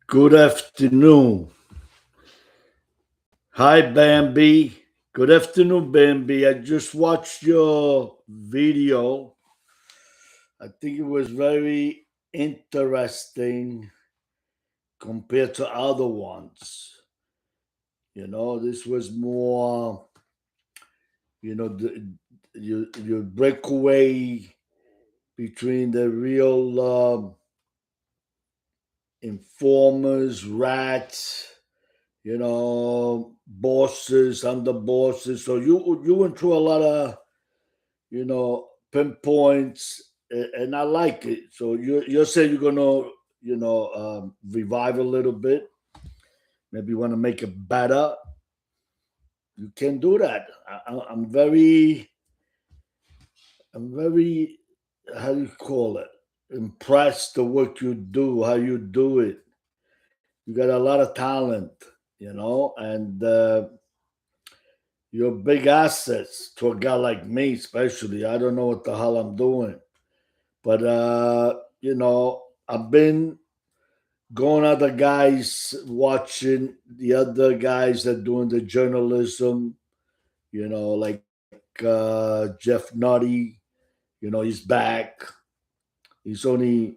Good afternoon. Hi, Bambi. Good afternoon, Bambi. I just watched your video. I think it was very interesting compared to other ones. This was more, you break away between the real informers, rats, bosses, underbosses. So you went through a lot of pinpoints, and I like it. So you're saying you're gonna revive a little bit. Maybe you want to make it better. You can do that. I'm very how do you call it? Impressed the work you do, how you do it. You got a lot of talent, and you're big assets to a guy like me, especially. I don't know what the hell I'm doing. But I've been going other guys watching the other guys that doing the journalism, like Jeff Nutty, he's back. He's only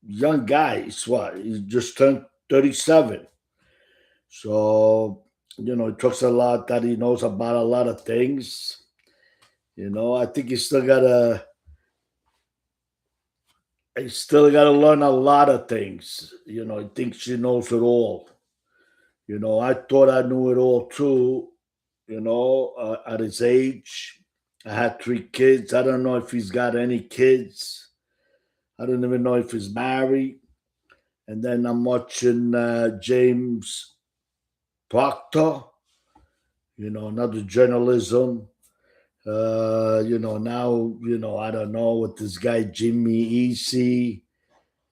young guy. He's what? He just turned 37. So, he talks a lot that he knows about a lot of things. I think he still gotta learn a lot of things. He thinks he knows it all. I thought I knew it all too. At his age, I had 3 kids. I don't know if he's got any kids. I don't even know if he's married. And then I'm watching James Proctor. Another journalism. Now, I don't know what this guy Jimmy Easy.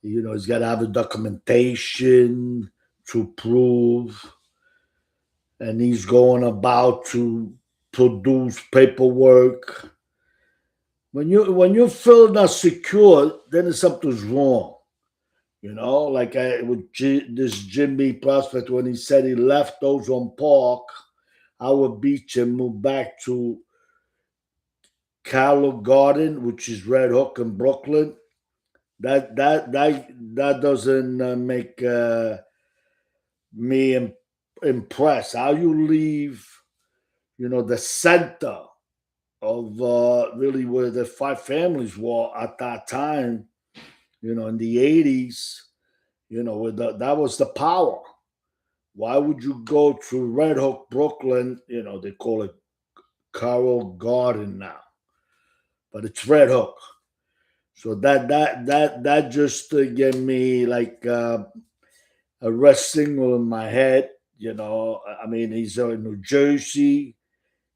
He's got to have a documentation to prove, and he's going about to produce paperwork. When you feel not secure, then something's wrong. Like this Jimmy prospect when he said he left Ozone Park, our beach, and moved back to Carlo Garden, which is Red Hook in Brooklyn. That doesn't make me impressed. How you leave, the center of really where the five families were at that time, in the 80s, that was the power. Why would you go to Red Hook, Brooklyn? They call it Carroll Garden now, but it's Red Hook. So that just gave me like a rest signal in my head. I mean, he's in New Jersey,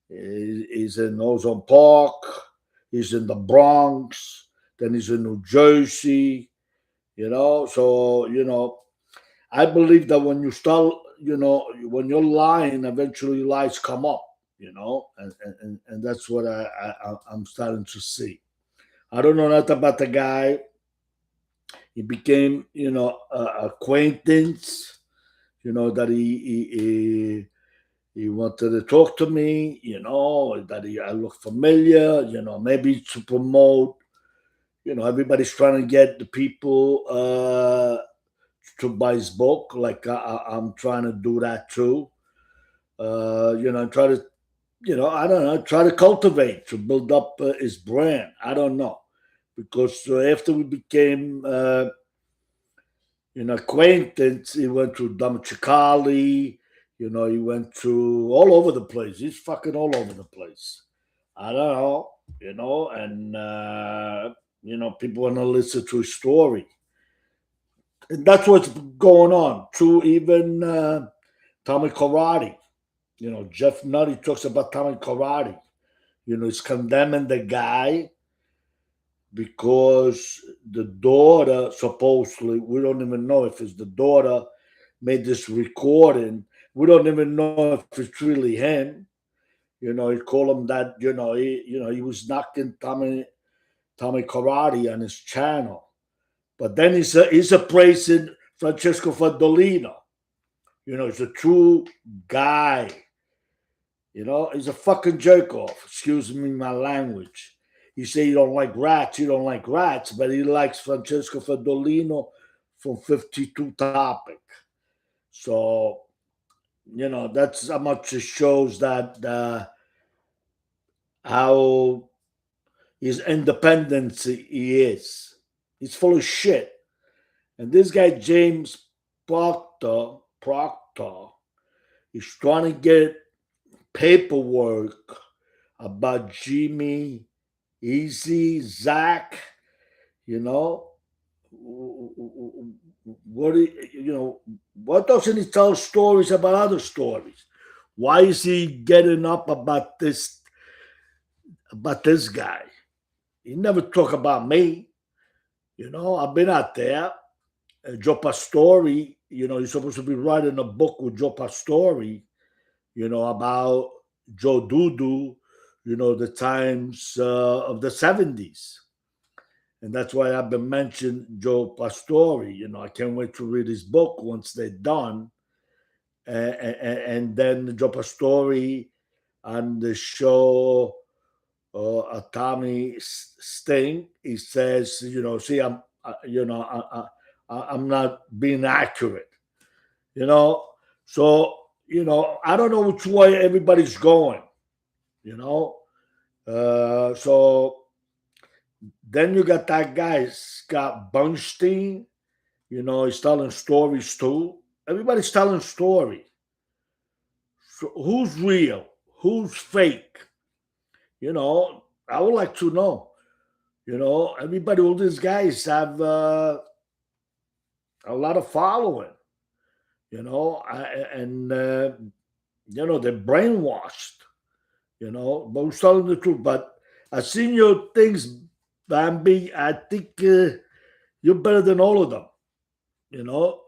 he's in Ozone Park, he's in the Bronx, then he's in New Jersey. So I believe that when you start, when you're lying, eventually lies come up. And that's what I'm starting to see. I don't know nothing about the guy. He became, acquaintance. That he wanted to talk to me. That I look familiar. Maybe to promote. Everybody's trying to get the people to buy his book. Like I'm trying to do that too. Try to, I don't know, try to cultivate to build up his brand. I don't know because after we became acquaintance, he went to Damachikali. He went to all over the place. He's fucking all over the place. I don't know, and people want to listen to his story. And that's what's going on. To even Tommy Karate. Jeff Nutty talks about Tommy Karate. He's condemning the guy because the daughter, supposedly, we don't even know if it's the daughter, made this recording. We don't even know if it's really him. He called him that. He was knocking Tommy Karate on his channel, but then he's a praising Francesco Fandolino. He's a true guy. He's a fucking jerk off. Excuse me, my language. You say you don't like rats, but he likes Francesco Fandolino from 52 Topic. So, that's how much it shows that how his independence he is. He's full of shit. And this guy, James Proctor, is trying to get paperwork about Jimmy, Easy, Zach, you know. What doesn't he tell stories about other stories? Why is he getting up about this guy? He never talk about me. I've been out there. Joe Pastori, you're supposed to be writing a book with Joe Pastori, about Joe Dudu, the times of the 70s. And that's why I've been mentioning Joe Pastori. I can't wait to read his book once they're done. And then Joe Pastori on the show, Tommy Sting, he says, see, I'm not being accurate, So, I don't know which way everybody's going, So then you got that guy, Scott Bernstein, he's telling stories too. Everybody's telling stories. So who's real? Who's fake? I would like to know. Everybody, all these guys have a lot of following, and they're brainwashed, but who's telling the truth? But I've seen your things, Bambi. I think you're better than all of them. You're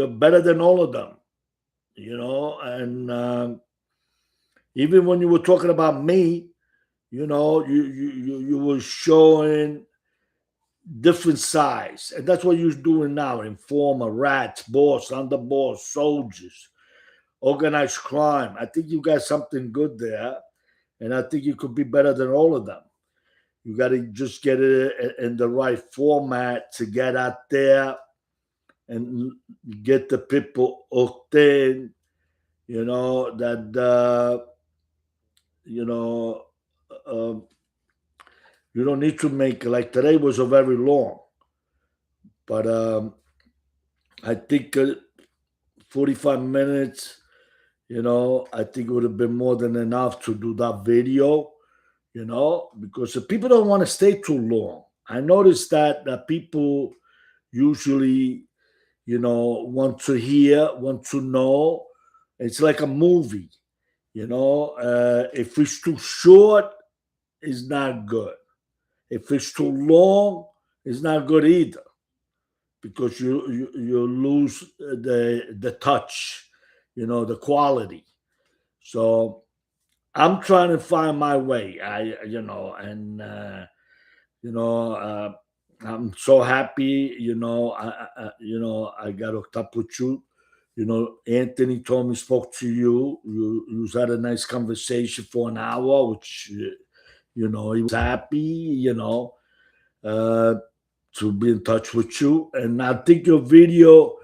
better than all of them. And even when you were talking about me, you were showing different sides, and that's what you're doing now. Informer, rats, boss, underboss, soldiers, organized crime. I think you got something good there, and I think you could be better than all of them. You got to just get it in the right format to get out there and get the people hooked in. That you don't need to make, like today was a very long, but I think 45 minutes, I think it would have been more than enough to do that video, because the people don't want to stay too long. I noticed that people usually, want to hear, want to know. It's like a movie, if it's too short, it's not good. If it's too long, it's not good either, because you lose the touch, the quality. So I'm trying to find my way. I'm so happy. I got hooked up with you. Anthony told me spoke to you. You had a nice conversation for an hour, which he was happy. To be in touch with you. And I think your video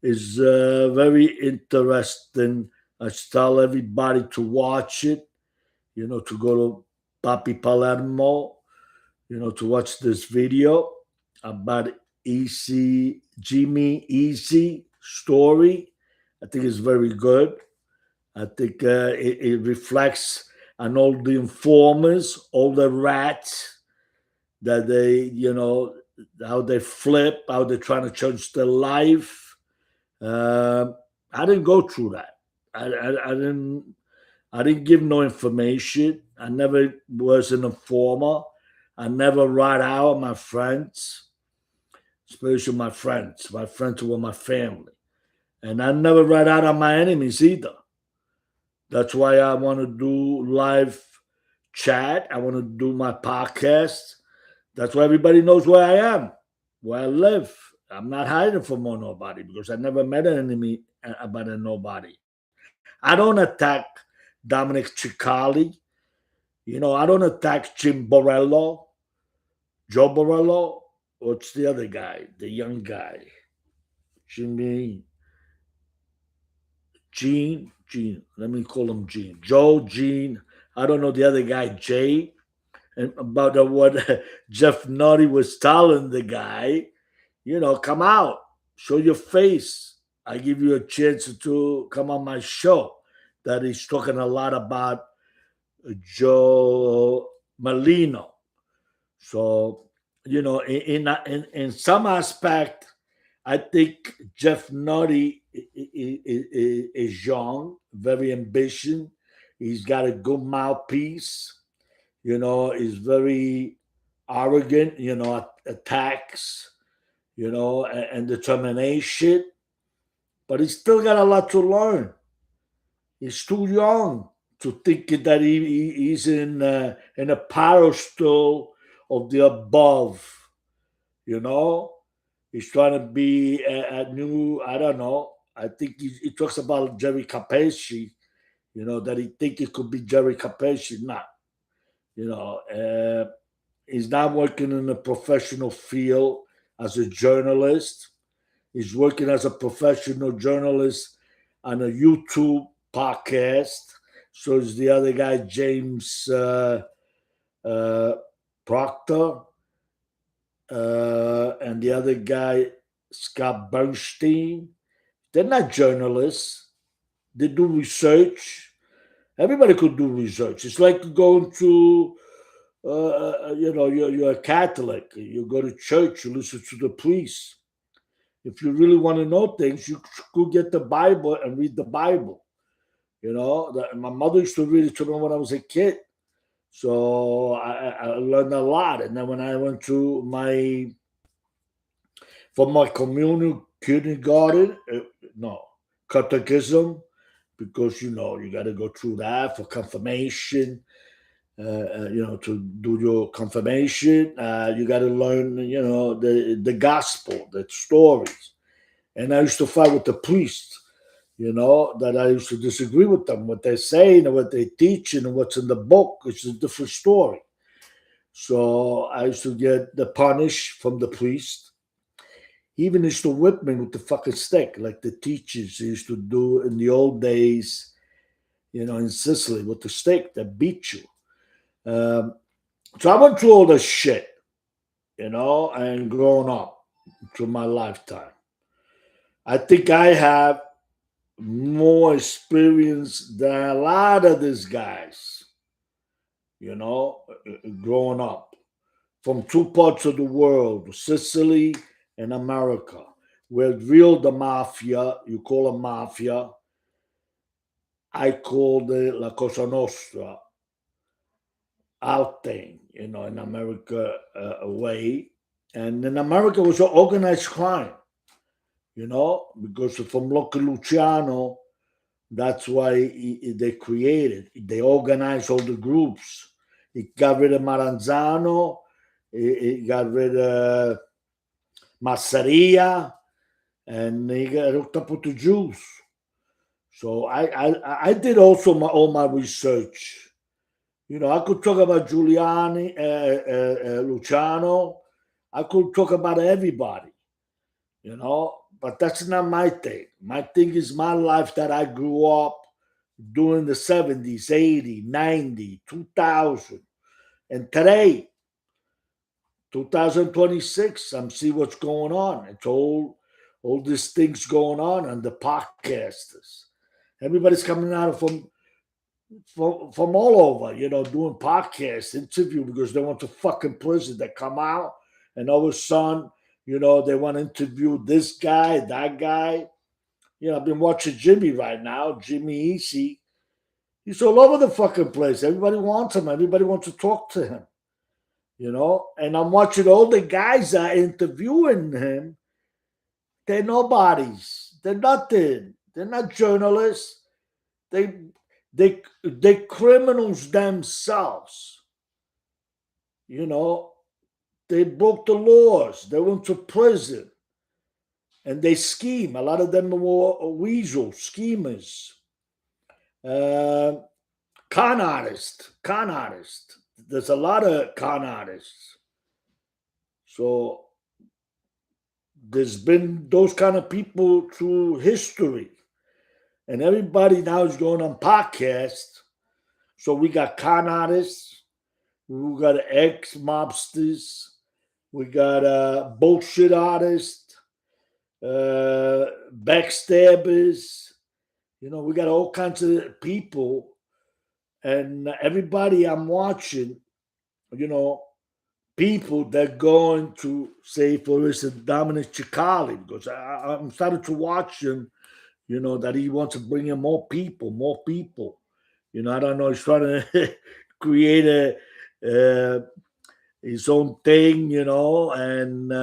is very interesting. I tell everybody to watch it, to go to Papi Palermo, to watch this video about Jimmy Easy story. I think it's very good. I think it reflects on all the informers, all the rats that they, how they flip, how they're trying to change their life. I didn't go through that. I didn't give no information. I never was an informer. I never rat out my friends, especially my friends who were my family. And I never rat out on my enemies either. That's why I want to do live chat. I want to do my podcast. That's why everybody knows where I am, where I live. I'm not hiding from nobody because I never met an enemy about a nobody. I don't attack Dominic Cicali. I don't attack Jim Borello, Joe Borello. What's the other guy? The young guy, Jimmy, Gene. Let me call him Gene. Joe, Gene. I don't know the other guy, Jay. And about what Jeff Nutty was telling the guy, come out, show your face. I give you a chance to come on my show. That he's talking a lot about Joe Malino. So, in some aspect, I think Jeff Nutty is young, very ambitious. He's got a good mouthpiece. He's very arrogant. Attacks. And determination. But he's still got a lot to learn. He's too young to think that he's in a pedestal of the above. You know, he's trying to be a new. I don't know. I think he talks about Jerry Capeci. That he think it could be Jerry Capeci. Not. He's not working in a professional field as a journalist. He's working as a professional journalist on a YouTube podcast. So is the other guy, James uh, Proctor, and the other guy, Scott Bernstein. They're not journalists. They do research. Everybody could do research. It's like going to, you're a Catholic. You go to church, you listen to the priest. If you really want to know things, you could get the Bible and read the Bible. My mother used to read it to me when I was a kid. So I learned a lot. And then when I went to for my kindergarten, no, catechism, because, you got to go through that for confirmation. To do your confirmation, you got to learn, the gospel, the stories. And I used to fight with the priest, that I used to disagree with them, what they're saying and what they're teaching and what's in the book. It's a different story. So I used to get the punish from the priest. He even used to whip me with the fucking stick, like the teachers used to do in the old days, in Sicily with the stick that beat you. So I went through all this shit, and grown up through my lifetime. I think I have more experience than a lot of these guys, growing up from two parts of the world, Sicily and America, where real the mafia, you call it mafia, I called it La Cosa Nostra, out thing, in America way. And in America was an organized crime, because from Lucky Luciano, that's why they created. They organized all the groups. He got rid of Maranzano. He got rid of Masseria, and he got hooked up with the Jews. So I did also all my research. I could talk about Giuliani, Luciano. I could talk about everybody, but that's not my thing. My thing is my life that I grew up during the 70s, 80, 90, 2000. And today, 2026, I'm see what's going on. It's all these things going on and the podcasters. Everybody's coming out from all over, doing podcasts, interview because they want to fucking prison. They come out and all of a sudden, they want to interview this guy, that guy. I've been watching Jimmy right now, Jimmy Easy. He's all over the fucking place. Everybody wants him. Everybody wants to talk to him, And I'm watching all the guys that are interviewing him. They're nobodies. They're nothing. They're not journalists. They criminals themselves. They broke the laws. They went to prison. and they scheme. A lot of them were weasels, schemers, uh, con artists, con artists. There's a lot of con artists. So there's been those kind of people through history, and everybody now is going on podcasts. So we got con artists, we got ex mobsters, we got bullshit artists, backstabbers. You know, we got all kinds of people, and everybody I'm watching, you know, people that going to say, for instance, Dominic Cicali, because I'm starting to watch him, you know, that he wants to bring in more people, more people. You know, I don't know, he's trying to create his own thing, you know, and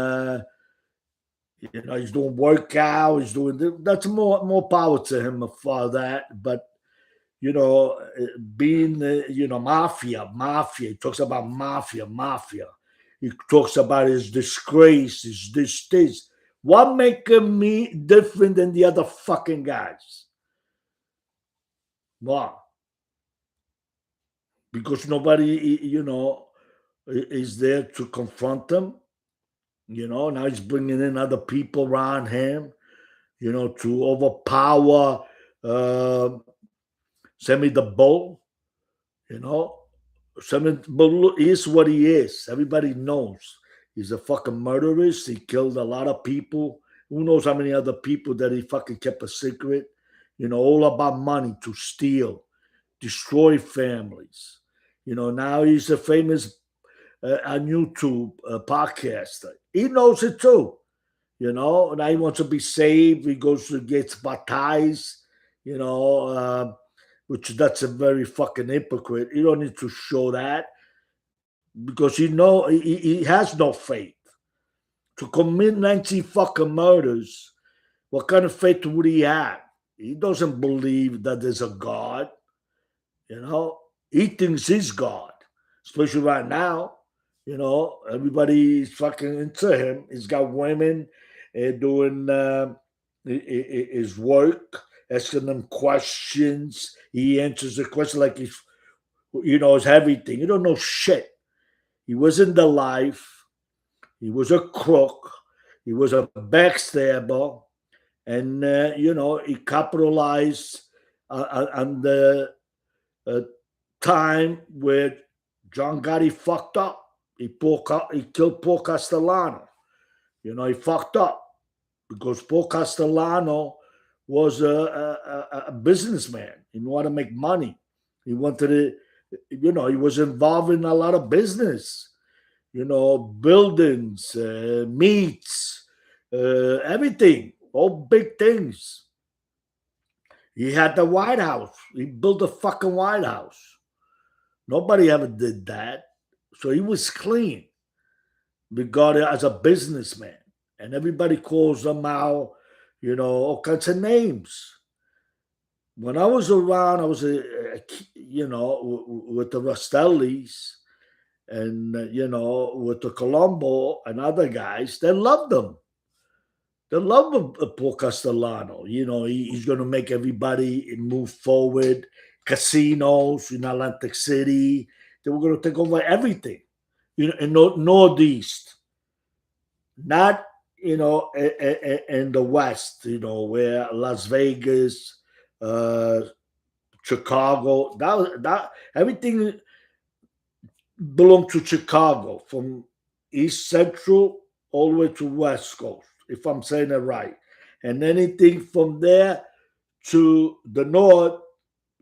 you know, he's doing workout, he's doing that's more power to him for that. But you know, being you know, mafia. He talks about mafia. He talks about his disgrace, his this. What make me different than the other fucking guys? What? Because nobody, you know, is there to confront him. You know, now he's bringing in other people around him, you know, to overpower uh, Semi the Bull, you know. Semi Bull is what he is. Everybody knows. He's a fucking murderer. He killed a lot of people. Who knows how many other people that he fucking kept a secret? You know, all about money to steal, destroy families. You know, now he's a famous on YouTube podcaster. He knows it too. You know, now he wants to be saved. He goes to gets baptized. You know, which that's a very fucking hypocrite. You don't need to show that because you know he has no faith to commit 19 fucking murders. What kind of faith would he have? He doesn't believe that there's a God. You know, he thinks he's God, especially right now. You know, everybody's fucking into him. He's got women doing his work, asking them questions. He answers the question like he knows everything. You don't know shit. He was in the life. He was a crook. He was a backstabber, and you know he capitalized on the uh, time where John Gotti fucked up. He killed Paul Castellano. You know, he fucked up because Paul Castellano was a businessman. He wanted to make money. He wanted to, you know, he was involved in a lot of business, you know, buildings, meats, everything, all big things. He had the White House. He built the fucking White House. Nobody ever did that. So he was clean, regarded as a businessman. And everybody calls him out, you know, all kinds of names. When I was around, I was, you know, with the Rostellis and, you know, with the Colombo and other guys, they loved him. They love Paul Castellano. You know, he's going to make everybody move forward. Casinos in Atlantic City. They were going to take over everything, you know, in Northeast, not, you know, in the West, you know, where Las Vegas, uh, Chicago, that everything belonged to Chicago from East Central all the way to West Coast, if I'm saying it right. And anything from there to the north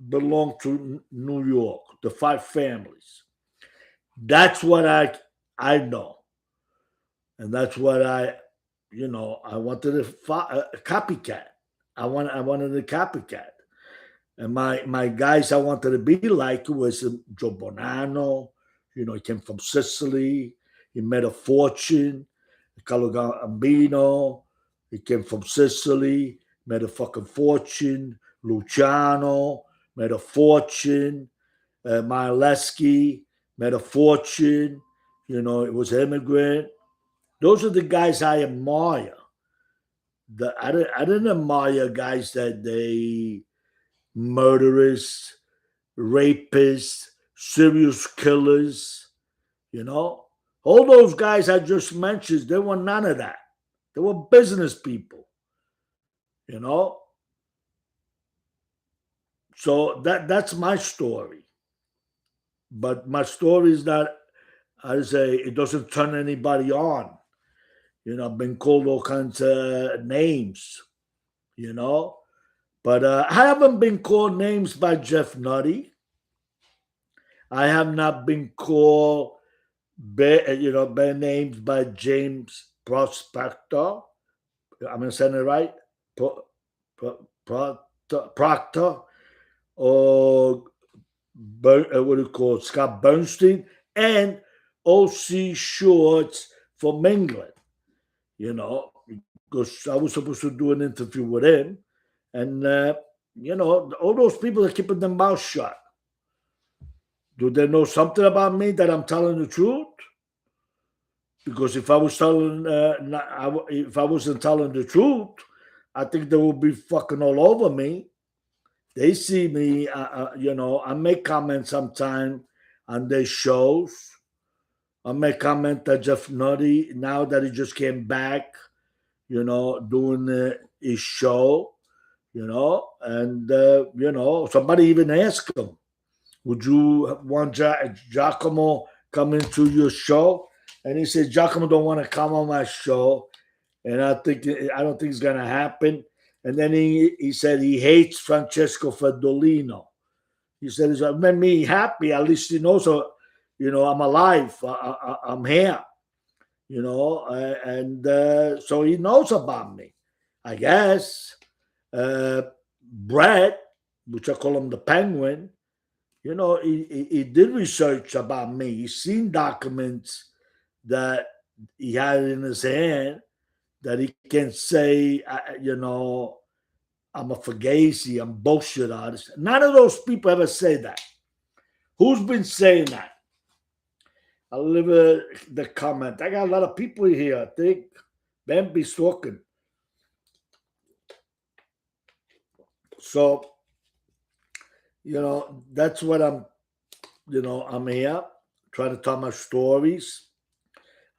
belonged to New York, the five families. That's what I know, and that's what you know, I wanted a copycat. I wanted a copycat, and my guys I wanted to be like was Joe Bonanno. You know, he came from Sicily. He made a fortune. Carlo Gambino. He came from Sicily. Made a fucking fortune. Luciano made a fortune. Mileski made a fortune. You know, it was immigrant. Those are the guys I admire. I didn't admire guys that they murderers, rapists, serial killers, you know. All those guys I just mentioned, they were none of that. They were business people, you know. So that's my story. But my story is that I say it doesn't turn anybody on. You know, I've been called all kinds of names, you know. But I haven't been called names by Jeff Nutty. I have not been called bad names by James Prospector. I'm saying it right? Pro, Proctor or what do you call it? Scott Bernstein and O.C. Shorts from England, you know, because I was supposed to do an interview with him. And, all those people are keeping their mouth shut. Do they know something about me that I'm telling the truth? Because if I was telling, if I wasn't telling the truth, I think they would be fucking all over me. They see me, I make comments sometime on their shows. I make comment that Jeff Nutty, now that he just came back, doing his show, and, somebody even asked him, would you want Giacomo come into your show? And he said, Giacomo don't want to come on my show. And I don't think it's going to happen. And then he said he hates Francesco Fedolino. He said, it's made me happy. At least he knows, I'm alive. I'm here, and so he knows about me, I guess. Brett, which I call him the Penguin, he did research about me. He's seen documents that he had in his hand that he can say, I'm a fugazi, I'm bullshit artist. None of those people ever say that. Who's been saying that? I'll leave the comment. I got a lot of people here, I think. Bambi's talking. So, that's what I'm here, trying to tell my stories.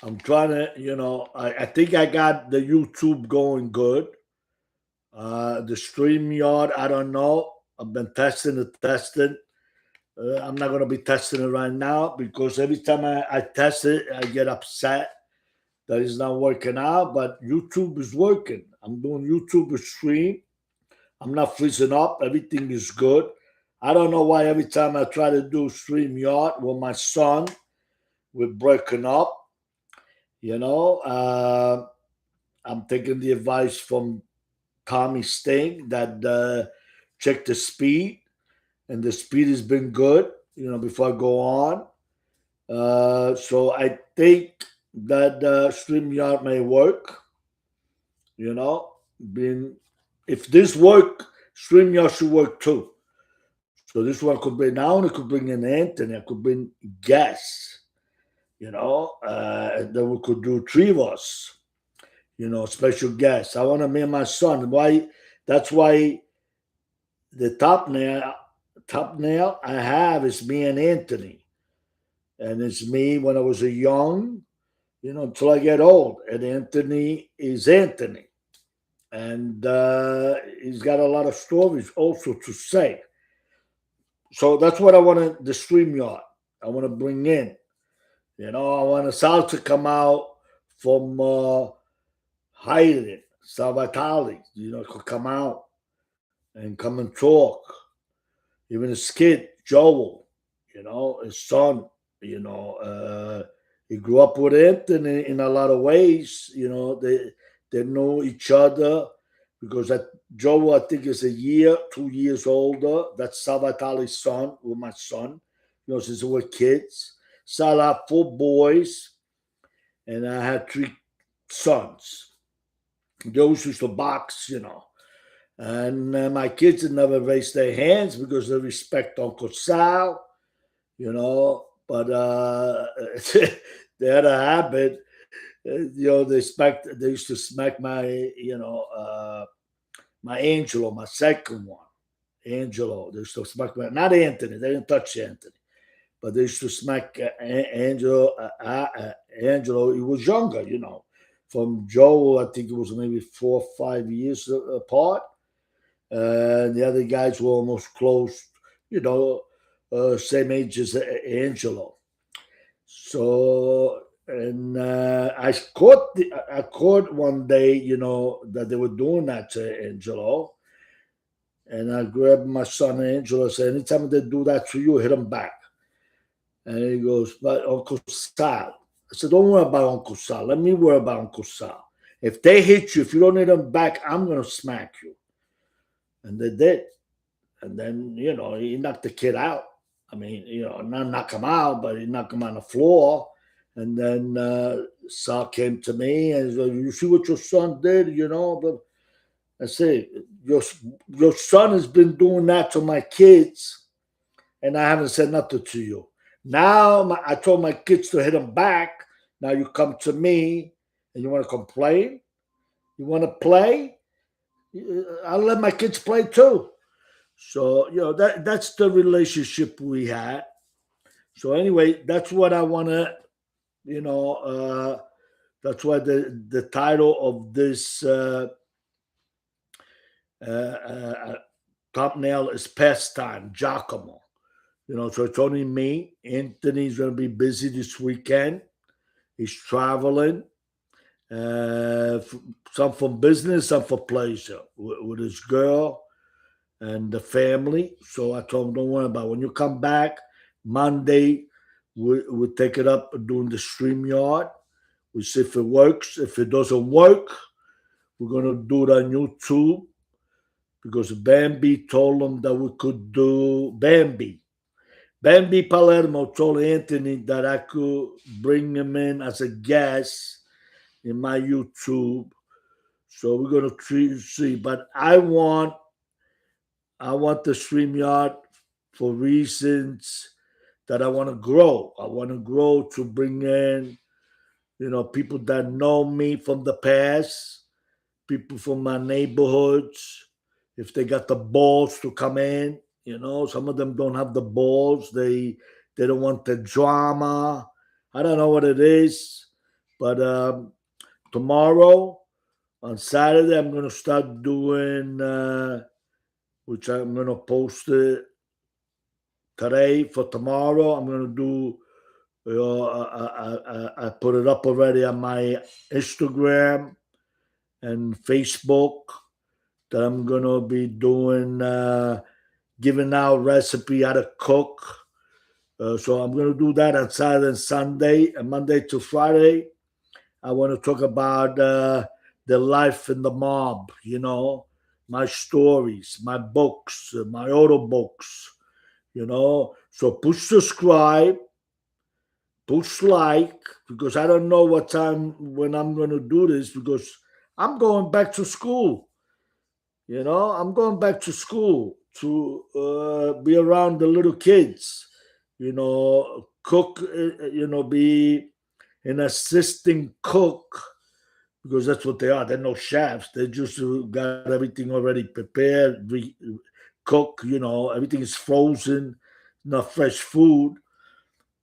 I'm trying to, I think I got the YouTube going good. The StreamYard, I don't know. I've been testing. I'm not going to be testing it right now because every time I test it, I get upset that it's not working out. But YouTube is working. I'm doing YouTube stream. I'm not freezing up. Everything is good. I don't know why every time I try to do StreamYard with my son, we're breaking up. I'm taking the advice from Tommy Sting that check the speed, and the speed has been good, before I go on. So I think that StreamYard may work, being if this work, StreamYard should work too. So this one could bring now, it could bring in Anthony, I could bring guests, and then we could do three of us, special guests. I want to meet my son. Why? That's why the top nail I have is me and Anthony. And it's me when I was a young, until I get old. And Anthony is Anthony. And he's got a lot of stories also to say. So that's what I want the StreamYard. I want to bring in. I want Sal to come out from hiding. Salvatali, could come out and come and talk. Even his kid, Joel, his son, he grew up with Anthony in a lot of ways. They know each other because Joel, I think, is 2 years older. That's Salvatali's son, with my son, since we were kids. Sal had 4 boys, and I had 3 sons. Those used to box, And my kids had never raised their hands because they respect Uncle Sal, but they had a habit. They used to smack my, my Angelo, my second one. Angelo. They used to smack my, not Anthony. They didn't touch Anthony, but they used to smack Angelo. Angelo, he was younger, from Joe. I think it was maybe 4 or 5 years apart. The other guys were almost close, you know, same age as Angelo. So, and I caught one day, that they were doing that to Angelo, and I grabbed my son Angelo and said, anytime they do that to you, hit them back. And he goes, but Uncle Sal. I said, don't worry about Uncle Sal. Let me worry about Uncle Sal. If they hit you, if you don't hit them back, I'm gonna smack you. And they did. And then, he knocked the kid out. I mean, not knock him out, but he knocked him on the floor. And then Sal came to me and he said, you see what your son did, But I said, your son has been doing that to my kids, and I haven't said nothing to you. Now I told my kids to hit him back. Now you come to me and you want to complain? You want to play? I'll let my kids play too. So that's the relationship we had. So anyway, that's what I want to, you know. That's why the title of this uh, thumbnail is Pastime, Giacomo. So it's only me. Anthony's going to be busy this weekend. He's traveling, some for business, some for pleasure with his girl and the family. So I told him, don't worry about it. When you come back Monday, we'll take it up doing the stream yard. We see if it works. If it doesn't work, we're going to do it on YouTube because Bambi told him that we could do Bambi. Bambi Palermo told Anthony that I could bring him in as a guest in my YouTube. So we're going to see. But I want the StreamYard for reasons that I want to grow. I want to grow to bring in, people that know me from the past, people from my neighborhoods, if they got the balls to come in. Some of them don't have the balls. They don't want the drama. I don't know what it is, but tomorrow on Saturday I'm gonna start doing, which I'm gonna post it today for tomorrow. I'm gonna do. I put it up already on my Instagram and Facebook that I'm gonna be doing, giving out recipe how to cook. So I'm gonna do that on Saturday and Sunday, and Monday to Friday. I want to talk about the life in the mob. My stories, my books, my auto books. So push subscribe, push like, because I don't know what time when I'm going to do this because I'm going back to school. I'm going back to school to be around the little kids. Cook. Be an assisting cook because that's what they are. They're no chefs. They just got everything already prepared. Cook. Everything is frozen, not fresh food.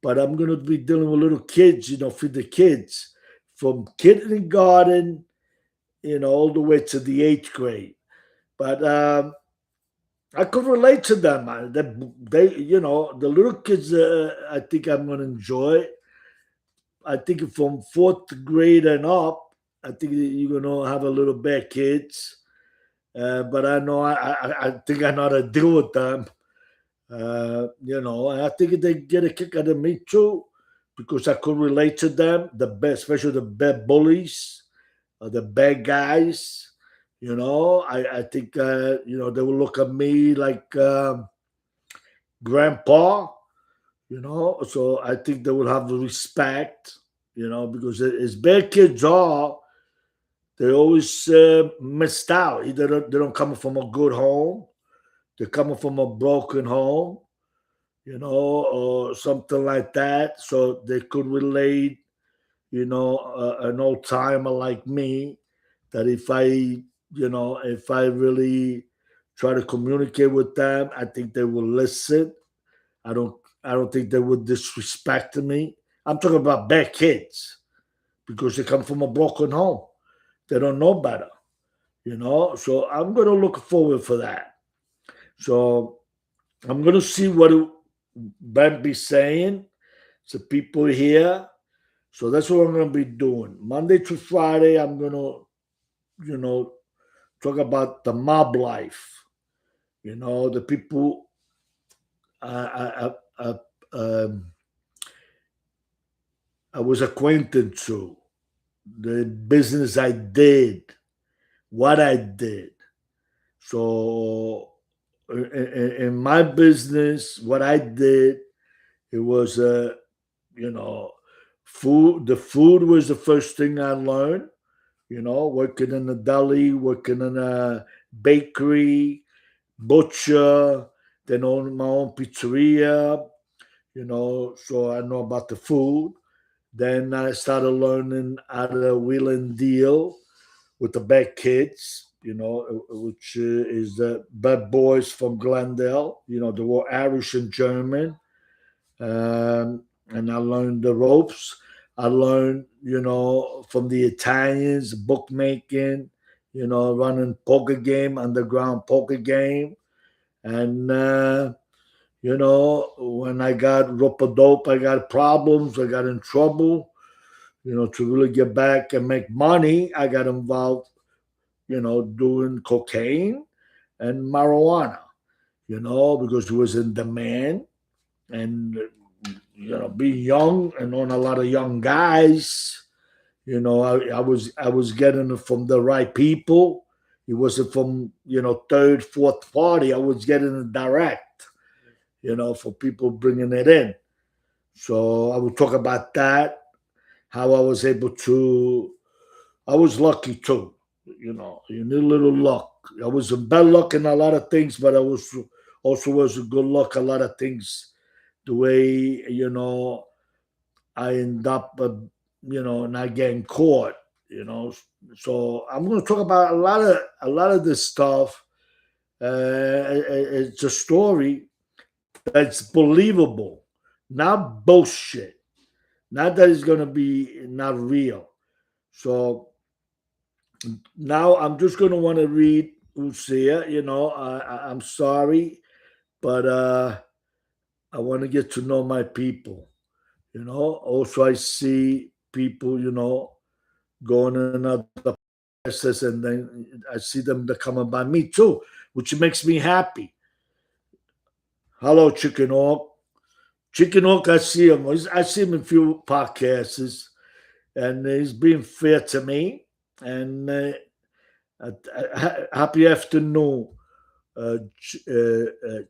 But I'm gonna be dealing with little kids. Feed the kids from kindergarten, all the way to the 8th grade. But I could relate to them. The little kids. I think I'm gonna enjoy. I think from 4th grade and up, I think you're gonna have a little bad kids. But I know I think I know how to deal with them. And I think they get a kick out of me too, because I could relate to them, the best, especially the bad bullies, the bad guys. I think they will look at me like grandpa. So I think they will have the respect. Because as bad kids are, they always missed out. Either they don't come from a good home, they're coming from a broken home, or something like that. So they could relate, an old timer like me, that if I really try to communicate with them, I think they will listen. I don't I don't think they would disrespect me. I'm talking about bad kids because they come from a broken home. They don't know better. So I'm gonna look forward for that. So I'm gonna see what Ben be saying. So people here. So that's what I'm gonna be doing. Monday to Friday, I'm gonna, you know, talk about the mob life. The people I, I, I, um, I was acquainted to, the business I did, what I did. So in my business, what I did, it was you know, food. The food was the first thing I learned. Working in a deli, working in a bakery, butcher, then own my own pizzeria. So I know about the food. Then I started learning how to wheel and deal with the bad kids, which is the bad boys from Glendale. They were Irish and German. And I learned the ropes. I learned, from the Italians, bookmaking, running poker game, underground poker game. And, when I got rope a dope, I got problems, I got in trouble. To really get back and make money, I got involved, doing cocaine and marijuana, because it was in demand. And, being young and on a lot of young guys, I was getting it from the right people. It wasn't from, third, fourth party. I was getting it direct, for people bringing it in. So I would talk about that, how I was able to. I was lucky too. You need a little luck. I was in bad luck in a lot of things, but I was also was a good luck a lot of things. The way I end up, not getting caught. So I'm going to talk about a lot of this stuff. It's a story that's believable, not bullshit. Not that it's going to be not real. So now I'm just going to want to read Usia. I'm sorry, but I want to get to know my people. Also I see people, going in other places, and then I see them that coming by me too, which makes me happy. Hello, Chicken Hawk. Chicken Hawk, I see him. I see him in a few podcasts, and he's being fair to me. And happy afternoon,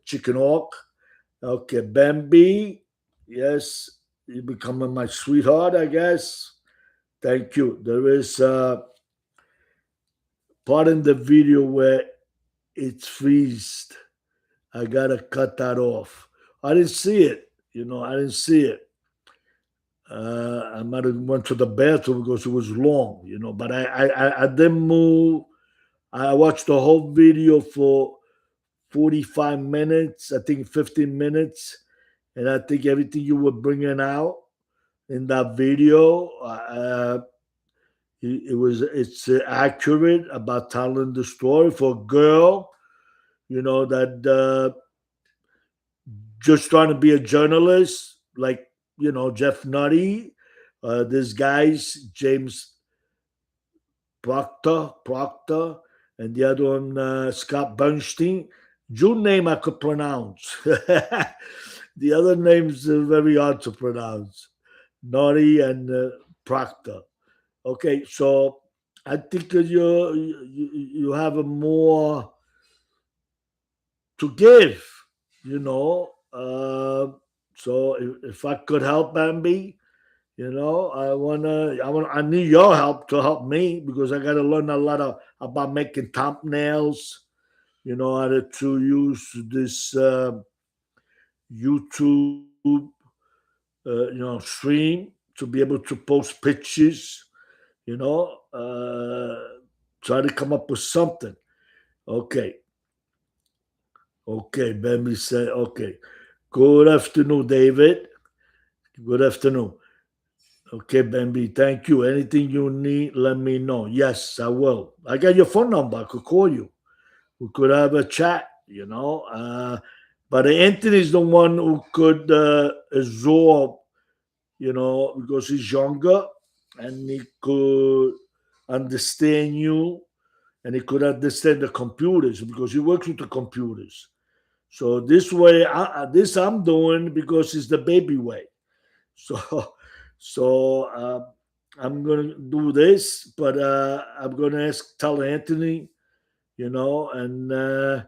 Chicken Hawk. Okay, Bambi. Yes, you're becoming my sweetheart, I guess. Thank you. There is part in the video where it's freezed. I gotta cut that off. I didn't see it. I didn't see it. I might have went to the bathroom because it was long. But I didn't move. I watched the whole video for 45 minutes. I think 15 minutes, and I think everything you were bringing out in that video, it's accurate about telling the story for a girl, that just trying to be a journalist, like Jeff Nutty, this guy's James Proctor, and the other one Scott Bernstein. June name I could pronounce. The other names are very hard to pronounce. Nutty and Proctor. Okay, so I think that you have a more to give, you know. So if I could help Bambi, I need your help to help me because I got to learn a lot about making thumbnails. How to use this YouTube, stream. to be able to post pictures, you know, try to come up with something. Okay, okay, Bambi said, okay. Good afternoon, David. Good afternoon. Okay, Bambi, thank you. Anything you need, let me know. Yes, I will. I got your phone number. I could call you. We could have a chat, you know. But Anthony's the one who could absorb, you know, because he's younger and he could understand you and he could understand the computers because he works with the computers. So this way, this I'm doing because it's the baby way. So, so I'm gonna do this, but I'm gonna tell Anthony, you know, and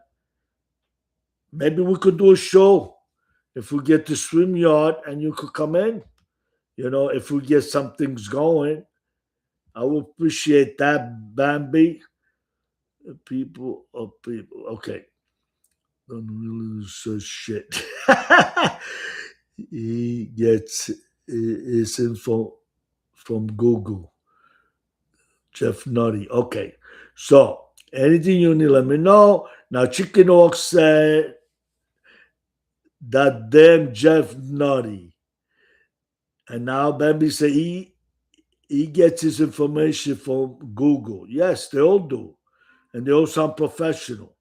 maybe we could do a show if we get to swim yard and you could come in. You know, if we get some things going, I would appreciate that, Bambi. People, oh, people. Okay, don't lose shit. He gets his info from Google. Jeff Nutty. Okay. So anything you need, let me know. Now Chicken Hawk said that damn Jeff Nutty. And now Bambi said he gets his information from Google. Yes, they all do. And they all sound professional.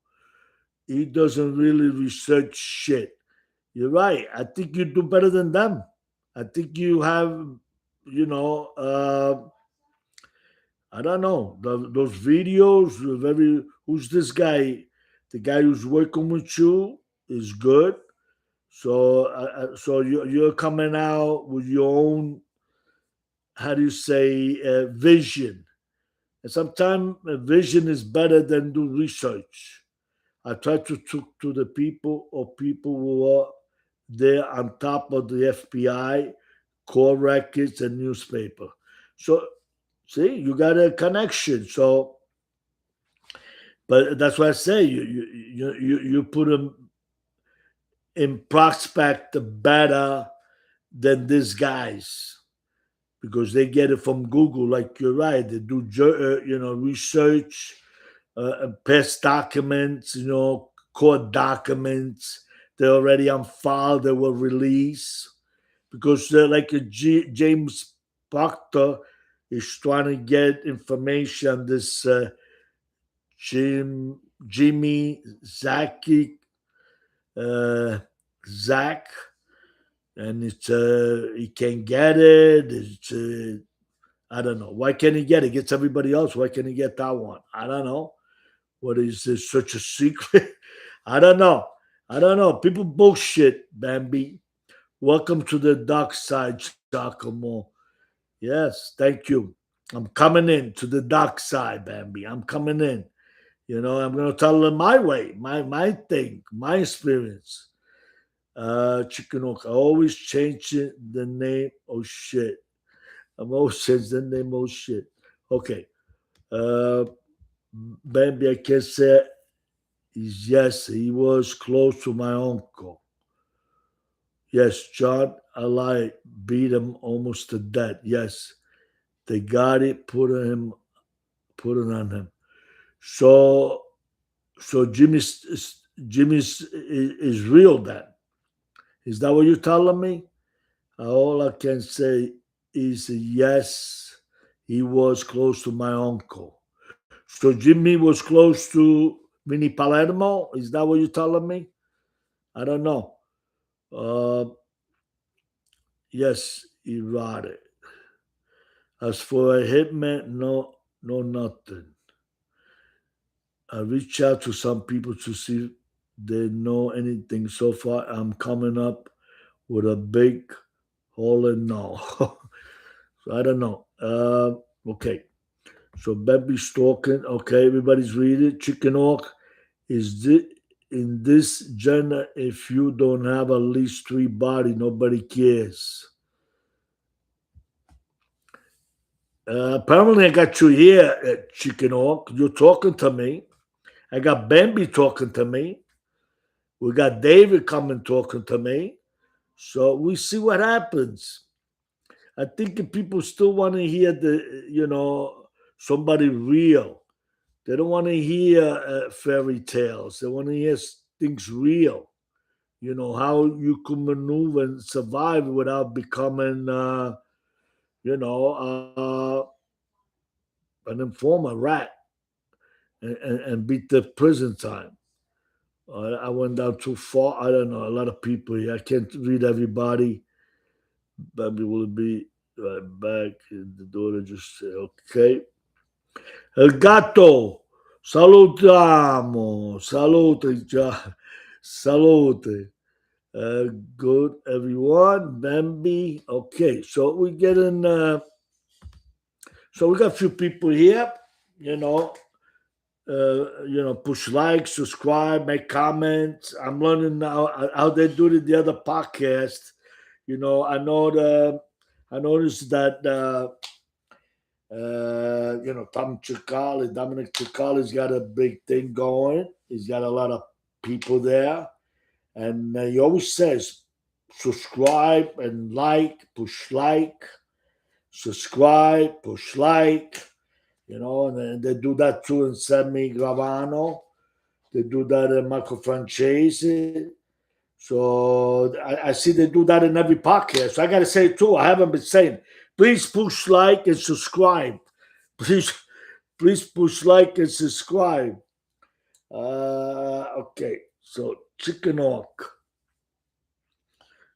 He doesn't really research shit. You're right. I think you do better than them. I think you have, you know, I don't know. Those videos, very. Who's this guy? The guy who's working with you is good. So, so you're coming out with your own. How do you say vision? And sometimes vision is better than do research. I try to talk to the people or people who are there on top of the FBI, core records, and newspaper. So, see, you got a connection. So, but that's why I say you put them in prospect better than these guys because they get it from Google. Like you're right, they do you know research, past documents, you know, court documents. They're already on file. They will release because like James Proctor is trying to get information on this Jimmy Zaki Zach, and it's he can't get it. It's I don't know why can't he get it? Gets everybody else. Why can't he get that one? I don't know. What is this? Such a secret? I don't know. I don't know. People bullshit, Bambi. Welcome to the dark side, Giacomo. Yes, thank you. I'm coming in to the dark side, Bambi. I'm coming in. You know, I'm gonna tell them my way, my thing, my experience. Chicken Oak. I always change the name. Oh shit. I'm always change the name. Oh shit. Okay. Uh, Bambi, I can say is yes. He was close to my uncle. Yes, John Ali beat him almost to death. Yes, they got it. Put it on him. So, so Jimmy's real. Then is that what you're telling me? All I can say is yes, he was close to my uncle. So Jimmy was close to Mini Palermo. Is that what you're telling me? I don't know. Uh, yes, he rotted. As for a hitman, no, no, nothing. I reach out to some people to see if they know anything. So far, I'm coming up with a big hole in no. So I don't know. Okay. So Baby's talking. Okay, everybody's reading. Chicken Hawk is in this genre. If you don't have at least three bodies, nobody cares. Apparently, I got you here, Chicken Hawk. You're talking to me. I got Bambi talking to me. We got David coming talking to me. So we see what happens. I think if people still want to hear somebody real. They don't want to hear fairy tales. They want to hear things real. How you can maneuver and survive without becoming, you know, an informer, rat, and beat the prison time. I went down too far. I don't know. A lot of people here. I can't read everybody. Maybe will be right back. The daughter just said, okay. El gatto, salutiamo, salute, salute. Good, everyone. Bambi. Okay, so we get in. So we got a few people here. You know, push like, subscribe, make comments. I'm learning now how they do it in the other podcast. I noticed that Dominic Chicali's got a big thing going. He's got a lot of people there, and he always says subscribe and like, subscribe, push like. And they do that too in Sammy Gravano. They do that in Marco Francese. So I see they do that in every podcast. So I got to say it too. I haven't been saying. Please push like and subscribe. Please, please push like and subscribe. Okay. So Chicken Hawk.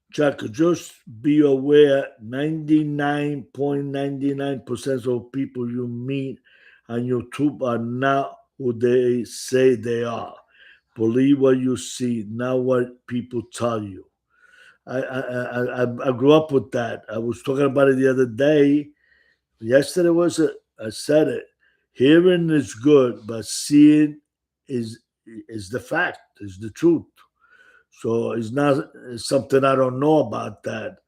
Jack, just be aware 99.99% of people you meet on YouTube are not who they say they are. Believe what you see, not what people tell you. I grew up with that. I was talking about it the other day. Yesterday was it. I said it. Hearing is good, but seeing is is the fact, is the truth. So it's not something I don't know about that.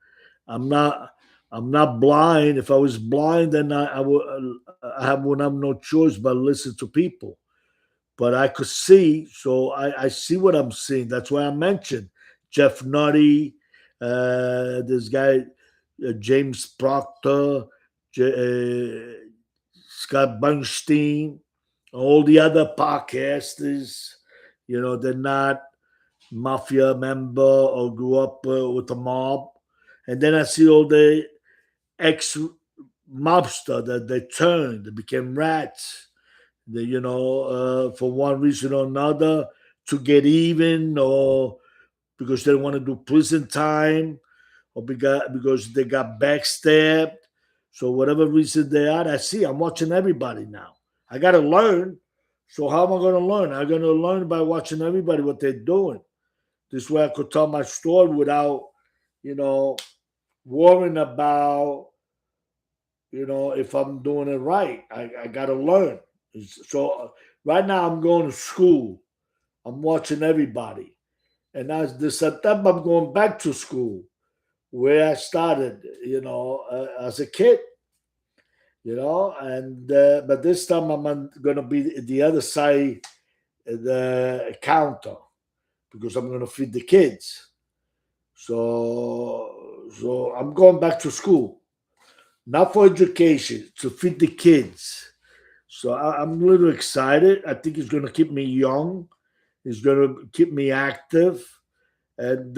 I'm not I'm not blind. If I was blind, then would have no choice but listen to people. But I could see, so I see what I'm seeing. That's why I mentioned Jeff Nutty, this guy James Proctor, Scott Bernstein, all the other podcasters. They're not mafia member or grew up with the mob. And then I see all the ex mobster that they turned, they became rats. For one reason or another, to get even, or because they want to do prison time, or because they got backstabbed. So whatever reason they are, I see. I'm watching everybody now. I got to learn. So how am I going to learn? I'm going to learn by watching everybody what they're doing. This way I could tell my story without, you know, worrying about, if I'm doing it right. I got to learn. So right now I'm going to school. I'm watching everybody. And as this September, I'm going back to school where I started, as a kid, and but this time I'm going to be the other side of the counter because I'm going to feed the kids. So I'm going back to school, not for education, to feed the kids. So I'm a little excited. I think it's going to keep me young. It's going to keep me active, and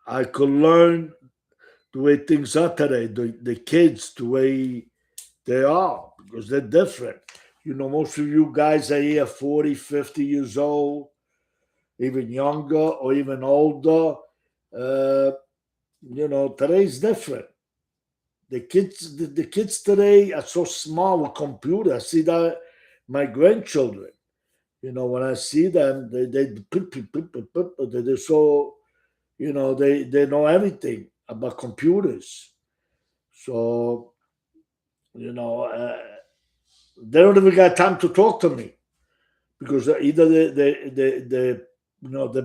I could learn the way things are today. The kids, the way they are, because they're different. Most of you guys are here 40, 50 years old, even younger or even older. Uh, today's different. The kids today are so smart with computers. I see that my grandchildren. When I see them, they're so they know everything about computers. So you know uh, they don't even got time to talk to me because either they're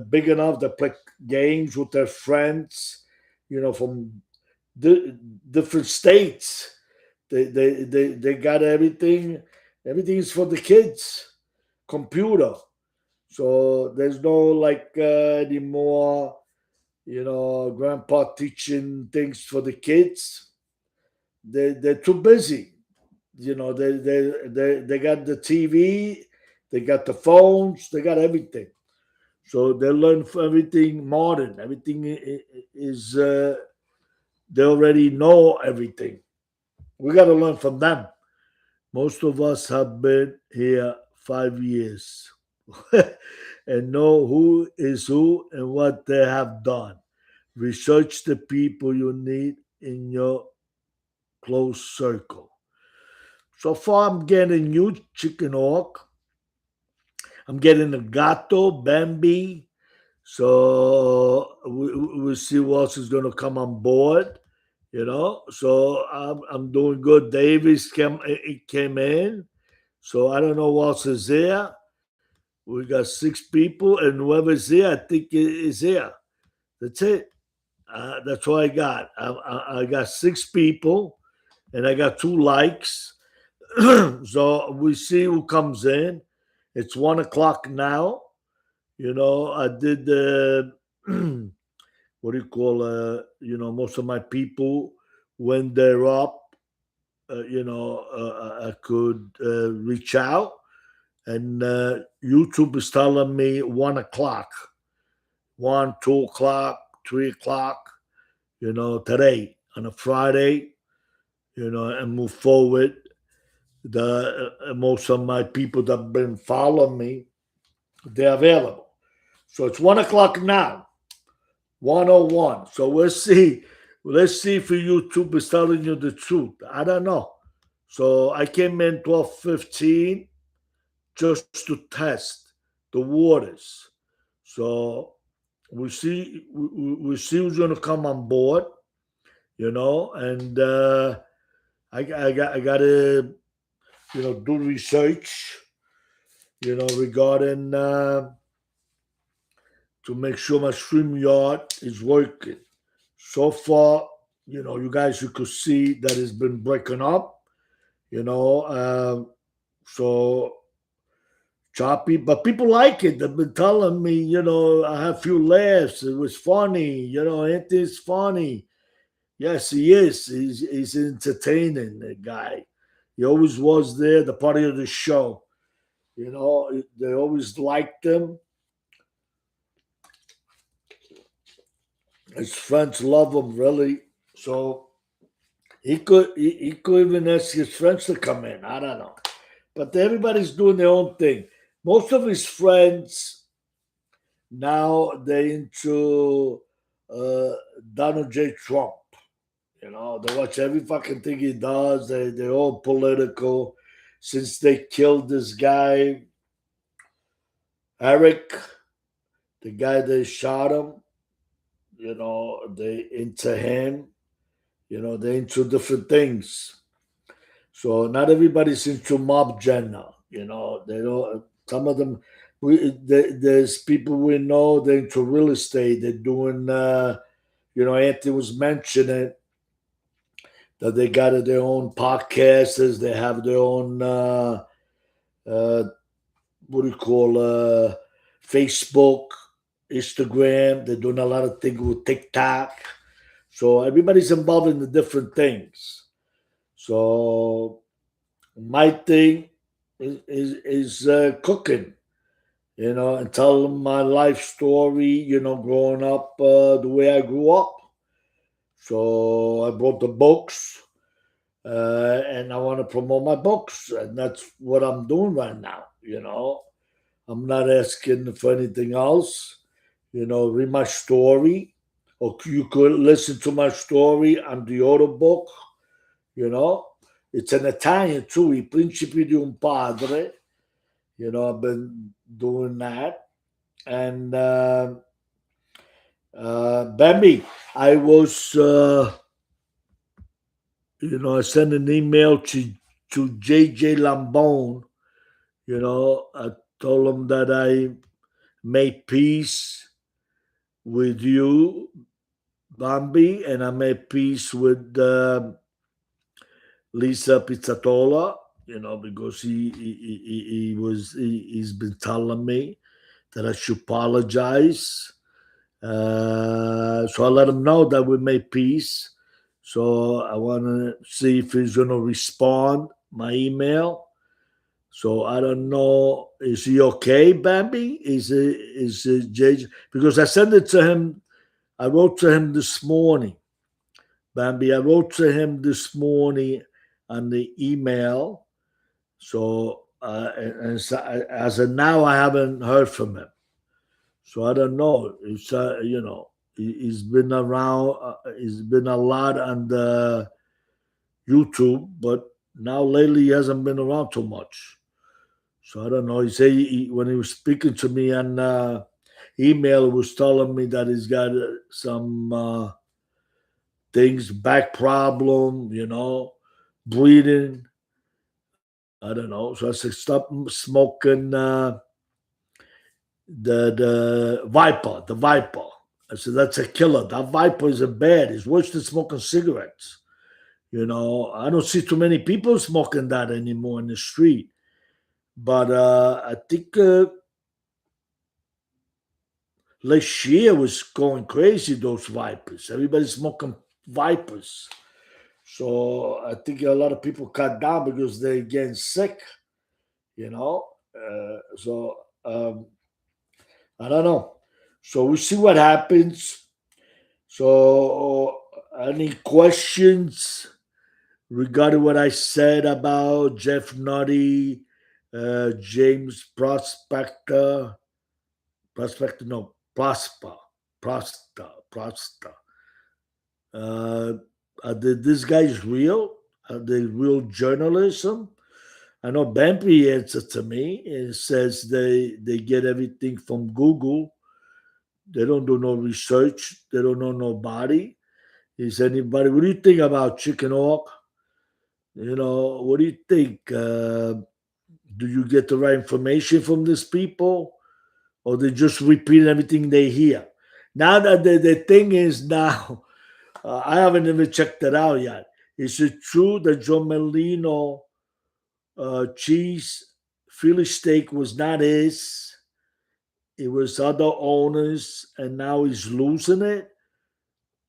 big enough to play games with their friends, from different states. They got everything. Everything is for the kids. Computer. So there's no like anymore. grandpa teaching things for the kids. They're too busy. They got the TV, they got the phones, they got everything. So they learn for everything modern. Everything is they already know everything. We got to learn from them. Most of us have been here 5 years and know who is who and what they have done. Research the people you need in your close circle. So far, I'm getting you, Chicken Hawk. I'm getting a Gato, Bambi. So we'll see who else is going to come on board. So I'm doing good. Davis came in. So I don't know who else is there. We got 6 people, and whoever's here, I think is here. That's it. That's all I got. I got 6 people, and I got 2 likes. So we see who comes in. It's 1 o'clock now. I did what do you call most of my people when they're up. I could reach out, and YouTube is telling me 1 o'clock, 1, 2 o'clock, 3 o'clock. Today on a Friday. And move forward. The most of my people that have been following me, they're available. So it's 1 o'clock now, 101. So we'll see. Let's see if YouTube is telling you the truth. I don't know. So I came in 12:15 just to test the waters. So we see who's gonna come on board, and I got to do research, regarding to make sure my StreamYard is working. So far, you guys, you could see that it's been breaking up, you know. So choppy, but people like it. They've been telling me, I have few laughs. It was funny, Anthony's funny. Yes, he is. He's entertaining, the guy. He always was there, the party of the show. They always liked him. His friends love him, really. So he could even ask his friends to come in. I don't know. But everybody's doing their own thing. Most of his friends now they're into uh, Donald J. Trump. They watch every fucking thing he does. They're all political. Since they killed this guy, Eric, the guy that shot him, they into him. They're into different things. So not everybody's into mob genre. They don't. Some of them, there's people we know. They're into real estate. They're doing. Anthony was mentioning that they got their own podcasters. They have their own. Uh, what do you call Facebook, Instagram. They're doing a lot of things with TikTok. So everybody's involved in the different things. So my thing is cooking, and tell them my life story, growing up the way I grew up. So I brought the books, and I want to promote my books, and that's what I'm doing right now. I'm not asking for anything else. Read my story, or you could listen to my story on the audio book. You know, it's an Italian too. I principi di un padre. I've been doing that, and Bambi, I was, I sent an email to JJ Lambone. I told him that I made peace with you, Bambi, and I made peace with Lisa Pizzatola, because he's been telling me that I should apologize So I let him know that we made peace. So I want to see if he's going to respond my email. So I don't know. Is he okay, Bambi? Is Jay? Because I sent it to him. I wrote to him this morning, Bambi. I wrote to him this morning on the email. So as of now, I haven't heard from him. So I don't know. It's he's been around. He's been a lot on the YouTube, but now lately he hasn't been around too much. So I don't know. He said when he was speaking to me on email, he was telling me that he's got some things, back problem, breathing. I don't know. So I said, stop smoking the Viper, the Viper. I said, that's a killer. That Viper is a bad. It's worse than smoking cigarettes. I don't see too many people smoking that anymore in the street. But I think last year was going crazy, those Vipers. Everybody's smoking Vipers. So I think a lot of people cut down because they're getting sick, you know. So I don't know. So we see what happens. So any questions regarding what I said about Jeff Nutty, James Prospector, no, Prosta. Uh, these guys real? Are they real journalism? I know Bampi answered to me and says they get everything from Google. They don't do no research. They don't know nobody. Is anybody? What do you think about Chicken Hawk? What do you think? Do you get the right information from these people, or they just repeat everything they hear? Now that the thing is now, I haven't even checked it out yet. Is it true that Joe Melino cheese Philly steak was not his? It was other owners, and now he's losing it.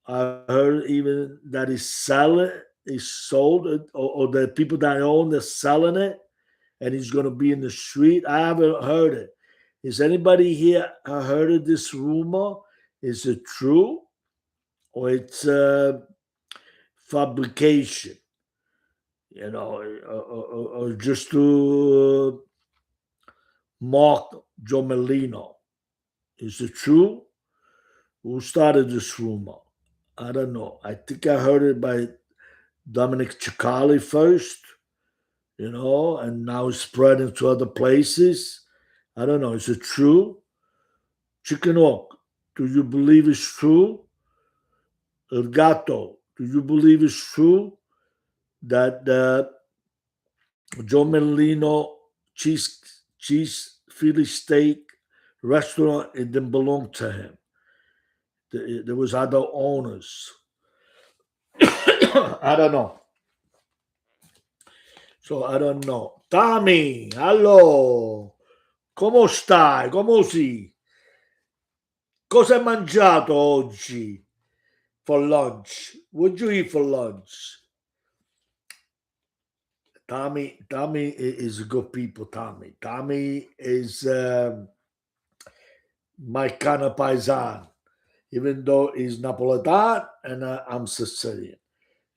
I heard even that he's selling, he's sold it, or the people that own they're selling it, and he's going to be in the street. I haven't heard it. Is anybody here heard of this rumor? Is it true, or it's fabrication? Or just to mock Joe Melino. Is it true? Who started this rumor? I don't know. I think I heard it by Dominic Cicali first, and now it's spreading to other places. I don't know. Is it true? Chicken Hawk, do you believe it's true? El Gato, do you believe it's true that Joe Melino cheese Philly steak restaurant, it didn't belong to him? There was other owners. I don't know. So I don't know. Tommy, hello. Come stai? Come si? Cosa hai mangiato oggi for lunch? What'd you eat for lunch? Tommy is good people. Tommy is my kind of paisan, even though he's Napolitan and I'm Sicilian.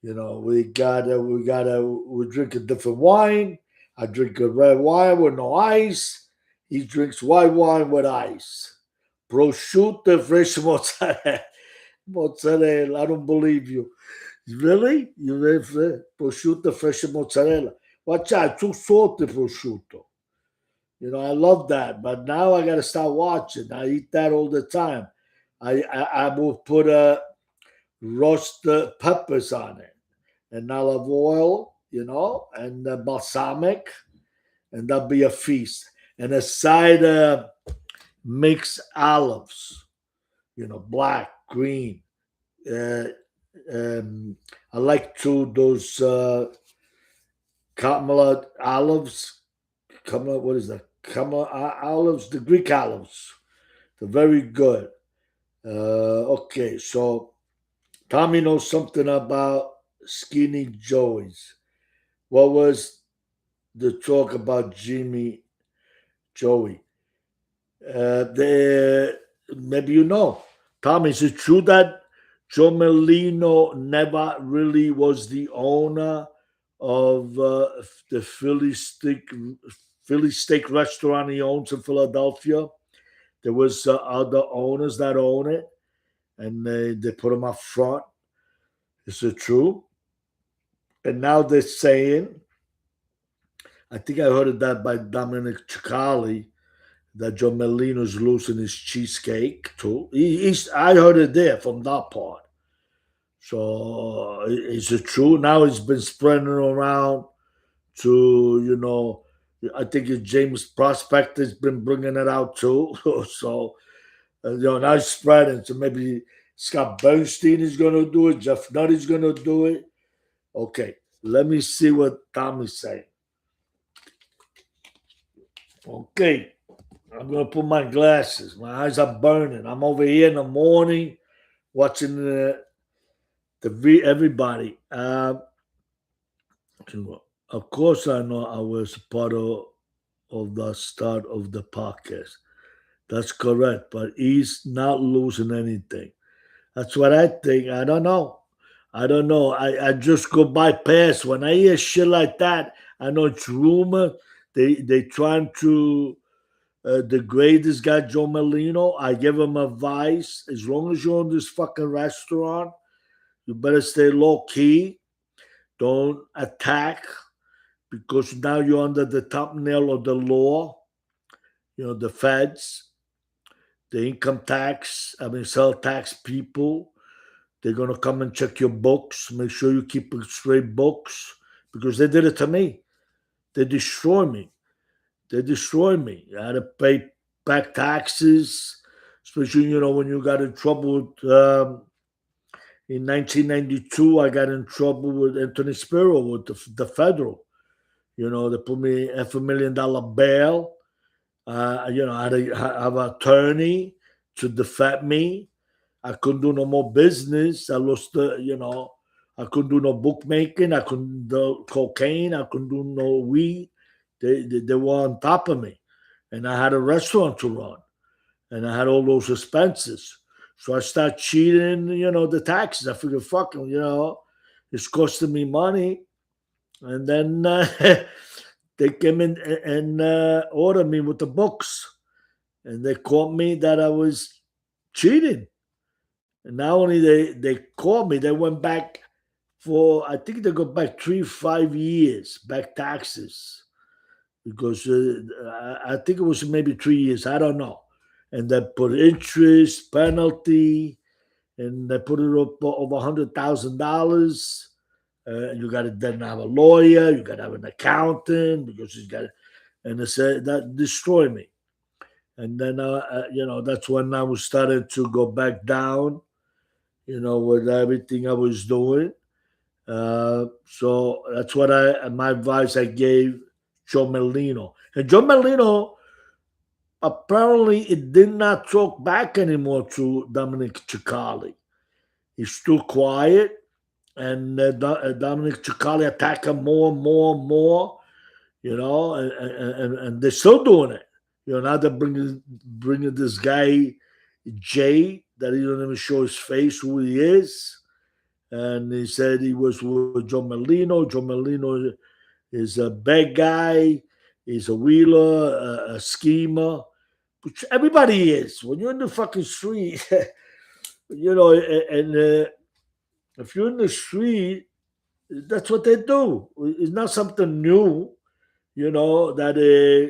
We drink a different wine. I drink a red wine with no ice. He drinks white wine with ice. Prosciutto, fresh mozzarella. Mozzarella. I don't believe you. Really? You have prosciutto, fresh mozzarella? Watch out, too salty prosciutto. I love that, but now I got to start watching. I eat that all the time. I will put roast peppers on it and olive oil, and balsamic, and that'll be a feast. And a side mixed olives, black, green. Uh, I like those Kamala olives. Kamala, what is that? Kamala olives, the Greek olives. They're very good. Okay, so Tommy knows something about Skinny Joey's. What was the talk about Jimmy Joey? Maybe you know. Tom, is it true that Joe Melino never really was the owner of the Philly steak restaurant he owns in Philadelphia? There was other owners that own it, and they put him up front. Is it true? And now they're saying, I think I heard of that by Dominic Cicali, that Joe Melino's losing his cheesecake too. I heard it there from that part. So is it true? Now it's been spreading around to, I think it's James Prospect has been bringing it out too. So, now it's spreading. So maybe Scott Bernstein is going to do it. Jeff Nutt is going to do it. Okay, let me see what Tommy's saying. Okay, I'm going to put my glasses. My eyes are burning. I'm over here in the morning watching everybody. Of course, I know I was part of the start of the podcast. That's correct, but he's not losing anything. That's what I think. I don't know. I don't know. I just go bypass when I hear shit like that. I know it's rumor. They trying to degrade this guy Joe Melino. I give him advice. As long as you're in this fucking restaurant, you better stay low key. Don't attack because now you're under the thumbnail of the law. The feds, the income tax, sales tax people. They're gonna come and check your books. Make sure you keep straight books because they did it to me. They destroyed me. They destroyed me. I had to pay back taxes, especially when you got in trouble with, in 1992. I got in trouble with Anthony Spiro with the federal. They put me $500,000 bail. I had to have an attorney to defend me. I couldn't do no more business. I lost I couldn't do no bookmaking. I couldn't do cocaine. I couldn't do no weed. They were on top of me. And I had a restaurant to run. And I had all those expenses. So I started cheating, the taxes. I figured, fuck them, it's costing me money. And then they came in and ordered me with the books. And they caught me that I was cheating. And not only they called me, they went back for, I think they go back 3 5 years back taxes because I think it was maybe 3 years. I don't know. And they put interest penalty, and they put it up over $100,000. You got to then have a lawyer. You got to have an accountant because you got. And they said that destroyed me. And then that's when I was starting to go back down. With everything I was doing. So that's what my advice I gave Joe Melino. And Joe Melino apparently it did not talk back anymore to Dominic Cicali. He's too quiet, and Dominic Cicali attacked him more and more and more. And they're still doing it. Now they're bringing this guy Jay that he don't even show his face who he is. And he said he was with Joe Melino. Joe Melino is a bad guy. He's a wheeler, a schemer, which everybody is. When you're in the fucking street, and if you're in the street, that's what they do. It's not something new, that,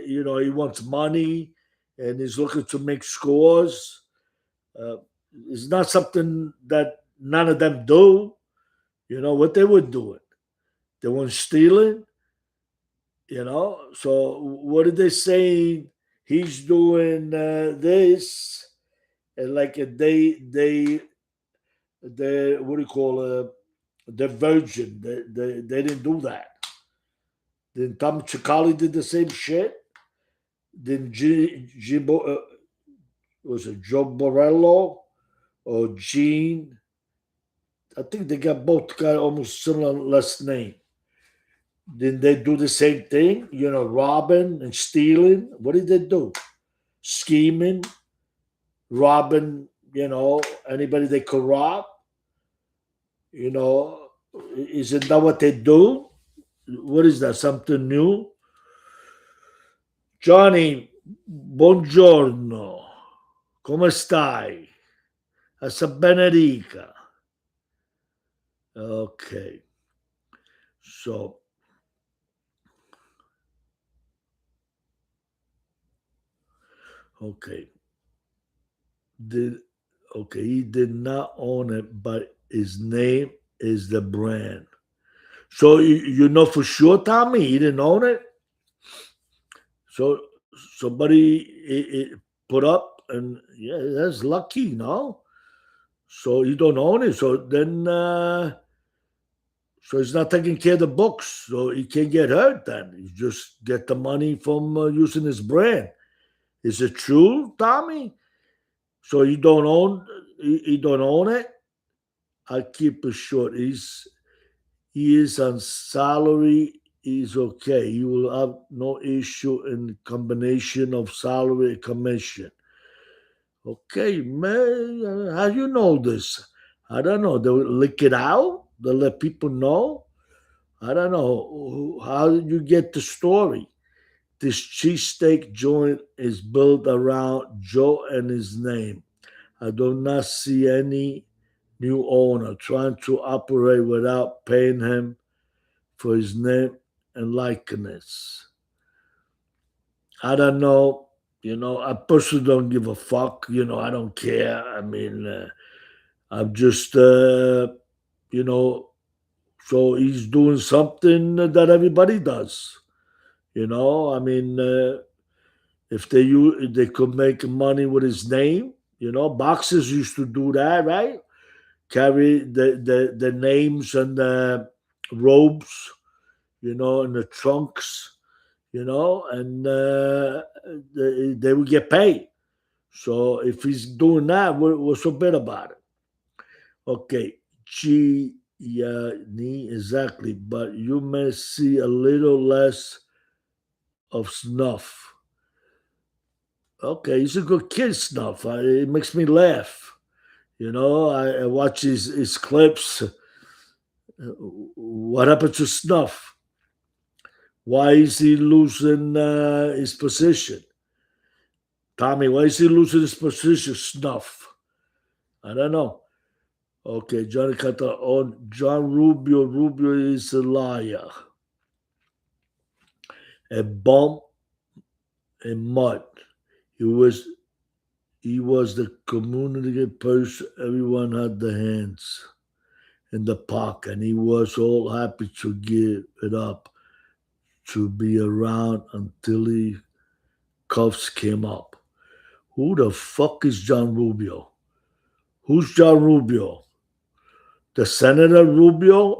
he wants money and he's looking to make scores. Uh, it's not something that none of them do. What they were doing. They weren't stealing, So what are they saying? He's doing this, and like they what do you call the virgin? They didn't do that. Then Tom Chicali did the same shit. Then Jimbo was it Joe Borello? or Gene. I think they got almost similar last name. Didn't they do the same thing? Robbing and stealing. What did they do? Scheming, robbing. Anybody they could rob. You know, isn't that what they do? What is that? Something new? Johnny, buongiorno. Come stai? Asa benedica. Okay. So, okay. Did okay, he did not own it, but his name is the brand. So you know for sure, Tommy, he didn't own it. So somebody put up, and yeah, that's lucky, no? So you don't own it. So he's not taking care of the books, so he can't get hurt. Then he just get the money from using his brand. Is it true, Tommy? So you don't own it. I keep it short. He is on salary. He's okay. He will have no issue in combination of salary and commission. Okay, man. How you know this? I don't know. They will lick it out. They let people know. I don't know. How did you get the story? This cheesesteak joint is built around Joe and his name. I do not see any new owner trying to operate without paying him for his name and likeness. I don't know. I personally don't give a fuck. I don't care. I mean, I'm just, you know, so he's doing something that everybody does. I mean, if they could make money with his name. Boxers used to do that, right? Carry the names and the robes, and the trunks, and they would get paid. So if he's doing that, what's so bad about it? Okay, G, yeah, knee, exactly. But you may see a little less of snuff. Okay, he's a good kid, snuff. It makes me laugh. I watch his clips. What happened to snuff? Why is he losing his position? Tommy, why is he losing his position? Snuff. I don't know. Okay, Johnny Qatar on John Rubio. Rubio is a liar, a bum, a mud. He was he was the community person. Everyone had the hands in the pocket, and he was all happy to give it up to be around until he cuffs came up. Who the fuck is John Rubio? Who's John Rubio? The Senator Rubio?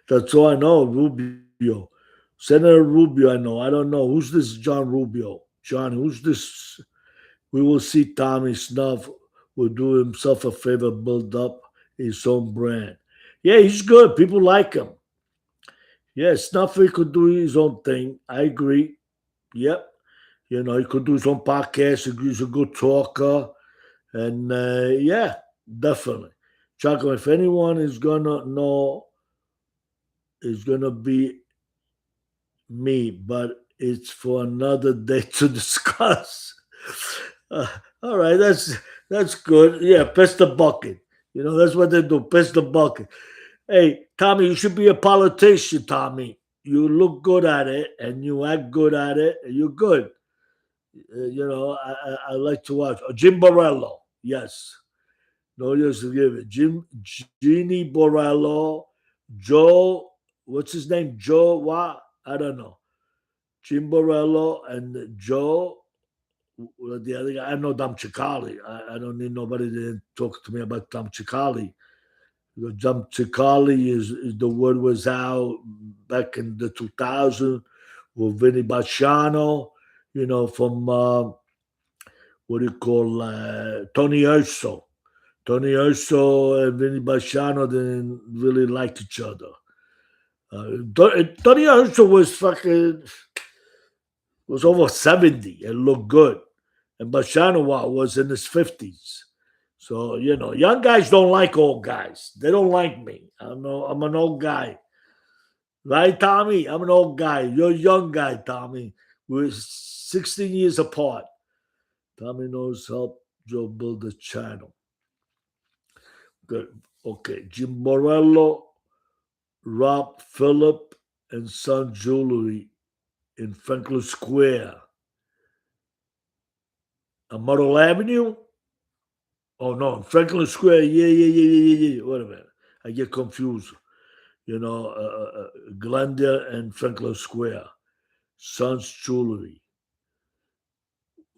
That's all I know, Rubio. Senator Rubio, I know. I don't know. Who's this John Rubio? John, who's this? We will see Tommy Snuff will do himself a favor, build up his own brand. Yeah, he's good. People like him. Yeah, Snuffy could do his own thing. I agree. Yep. He could do his own podcast. He's a good talker. And yeah, definitely. Chaco, if anyone is gonna know, is gonna be me, but it's for another day to discuss. Uh, all right, that's good. Yeah, piss the bucket. That's what they do. Piss the bucket. Hey, Tommy, you should be a politician, Tommy. You look good at it, and you act good at it. And you're good. I like to watch. Jim Borello, yes. No use to give it. Genie Borello, Joe, what's his name? Joe, what? I don't know. Jim Borello and Joe, the other guy. I know Dom Cicali. I don't need nobody to talk to me about Dom Cicali. Dom Cicali is the word was out back in the 2000 with Vinny Bacciano, from what do you call Tony Urso. Tony Urso and Vinny Bashano didn't really like each other. Tony Urso was over 70 and looked good, and Bashano was in his 50s. So young guys don't like old guys. They don't like me. I'm an old guy, right, Tommy? I'm an old guy. You're a young guy, Tommy. We're 16 years apart. Tommy knows help Joe build the channel. Good. Okay. Jim Morello, Rob Phillip, and Son Jewelry in Franklin Square. On Myrtle Avenue? Oh, no. Franklin Square. Yeah. Wait a minute. I get confused. Glendale and Franklin Square. Son's Jewelry.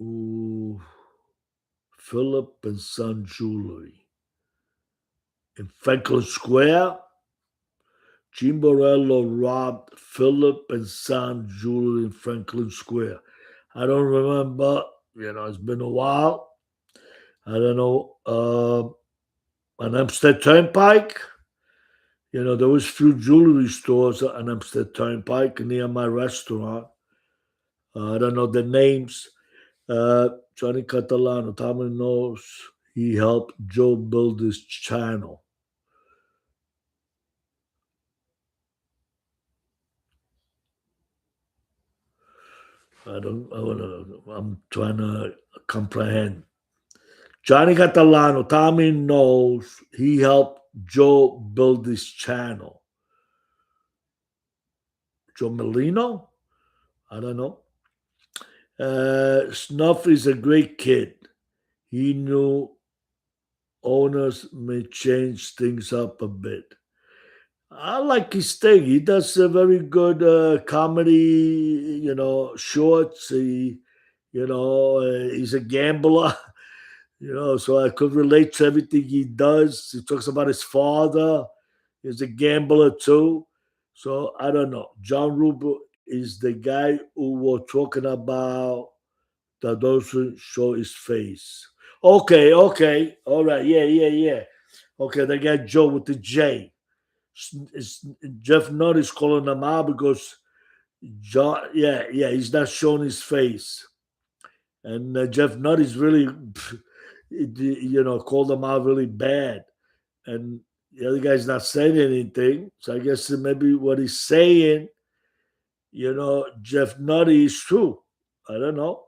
Ooh. Phillip and Son Jewelry. In Franklin Square? Chimborello robbed Philip and Son Jewelry in Franklin Square. I don't remember. It's been a while. I don't know. On Hempstead Turnpike, there was few jewelry stores on Hempstead Turnpike near my restaurant. I don't know the names. Johnny Catalano, Tommy knows he helped Joe build his channel. I'm trying to comprehend. Johnny Catalano, Tommy knows he helped Joe build this channel. Joe Melino? I don't know. Snuff is a great kid. He knew owners may change things up a bit. I like his thing. He does a very good comedy, shorts. He's a gambler. So I could relate to everything he does. He talks about his father. He's a gambler too. So I don't know. John Rubio is the guy who we're talking about that doesn't show his face. Okay. All right. Yeah. Okay, they got Joe with the J. Jeff Nutt is calling him out because John, yeah, he's not showing his face. And Jeff Nutt is really, called him out really bad. And the other guy's not saying anything. So I guess maybe what he's saying, Jeff Nutty is true. I don't know.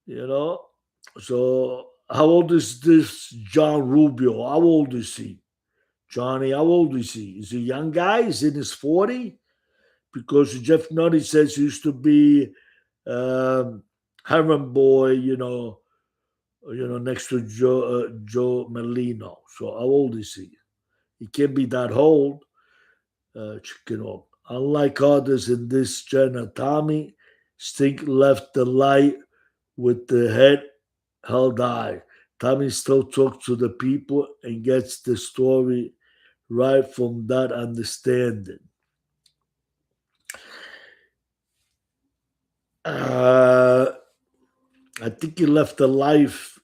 You know. So how old is this John Rubio? How old is he? Johnny, how old is he? Is he a young guy? Is he in his 40? Because Jeff Nutty says he used to be Herman Boy, next to Joe Melino. So how old is he? He can't be that old. Unlike others in this genre, Tommy Stink left the light with the head held high. Tommy still talks to the people and gets the story right from that understanding. I think he left the life.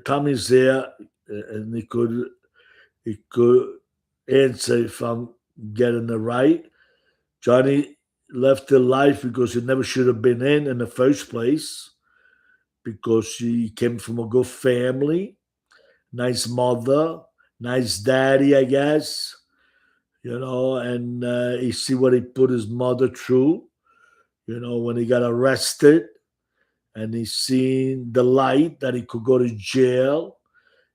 Tommy's there, and he could answer if I'm getting it right. Johnny left the life because he never should have been in the first place, because he came from a good family, nice mother, nice daddy, I guess, and you see what he put his mother through, when he got arrested, and he seen the light that he could go to jail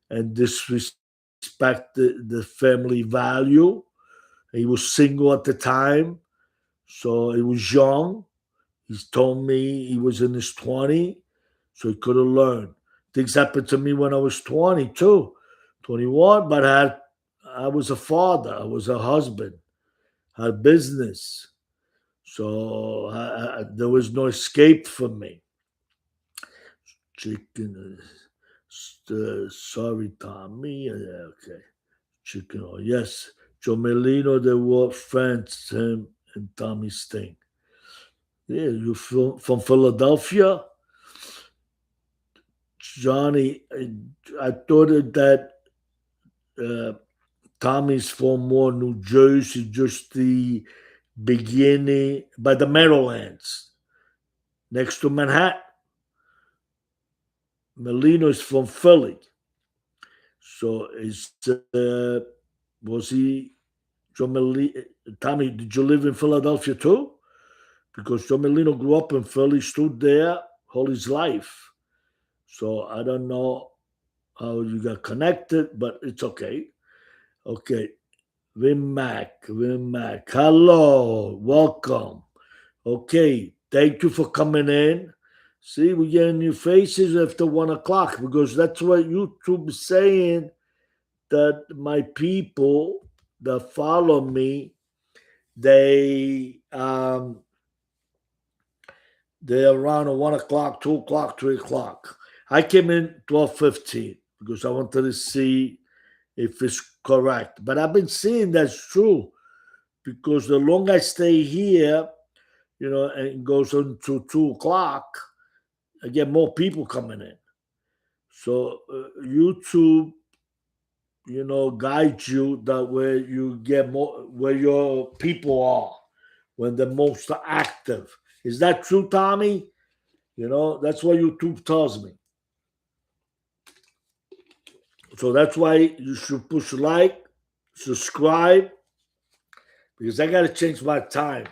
and disrespect the family value. He was single at the time, so he was young. He's told me he was in his 20s, so he could have learned. Things happened to me when I was 22, 21, but I was a father, I was a husband, had business. So there was no escape for me. Chicken, sorry, Tommy. Okay. Chicken, yes. Joe Melino, they were friends, him and Tommy Sting. Yeah, you from Philadelphia? Johnny, I thought that uh, Tommy's from more New Jersey, just the beginning, by the Meadowlands, next to Manhattan. Melino is from Philly. So was he, John Melino, Tommy, did you live in Philadelphia too? Because John Melino grew up in Philly, stood there all his life. So I don't know how you got connected, but it's okay. Okay. Vin Mac. Hello. Welcome. Okay. Thank you for coming in. See, we're getting new faces after 1 o'clock because that's what YouTube is saying, that my people that follow me, they they're around at 1 o'clock, 2 o'clock, 3 o'clock. I came in 12:15 because I wanted to see if it's correct. But I've been seeing that's true because the longer I stay here, and it goes on to 2 o'clock, I get more people coming in. So YouTube, guides you that where you get more, where your people are, when they're most active. Is that true, Tommy? That's what YouTube tells me. So that's why you should push like, subscribe, because I got to change my time.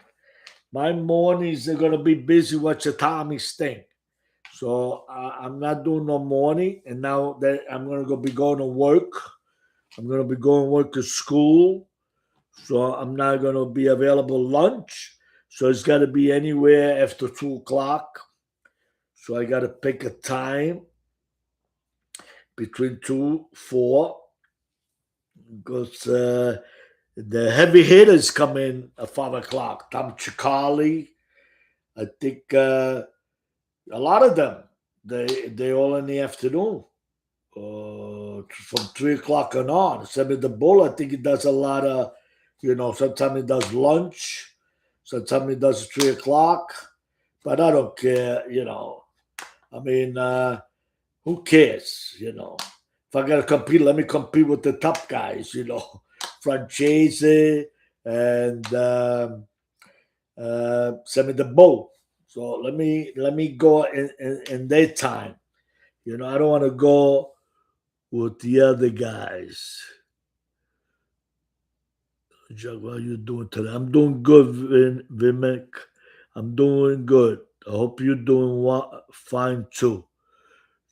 My mornings are going to be busy watching Tommy's thing. So I'm not doing no morning. And now that I'm going to be going to work, I'm going to be going to work at school. So I'm not going to be available lunch. So it's got to be anywhere after 2 o'clock. So I got to pick a time between 2, 4, because the heavy hitters come in at 5 o'clock. Tom Chicali, I think a lot of them, they all in the afternoon, from 3 o'clock and on. Semi the Bull, I think he does a lot of, sometimes he does lunch, sometimes he does 3 o'clock, but I don't care. I mean, who cares? If I gotta compete, let me compete with the top guys. Francese and Semi the Bull. So let me go in their time. I don't want to go with the other guys. Jack, what are you doing today? I'm doing good, Vimek. I'm doing good. I hope you're doing fine too.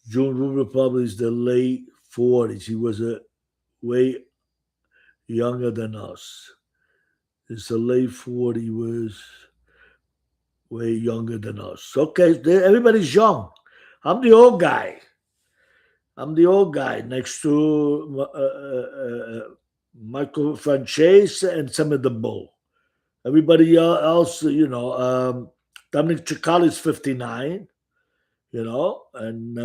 June Rubin probably is the late 40s. He was a way younger than us. It's a late 40, he was way younger than us. Okay, everybody's young. I'm the old guy. I'm the old guy next to Michael Francese and some of the Bull. Everybody else, Dominic Cicali is 59, and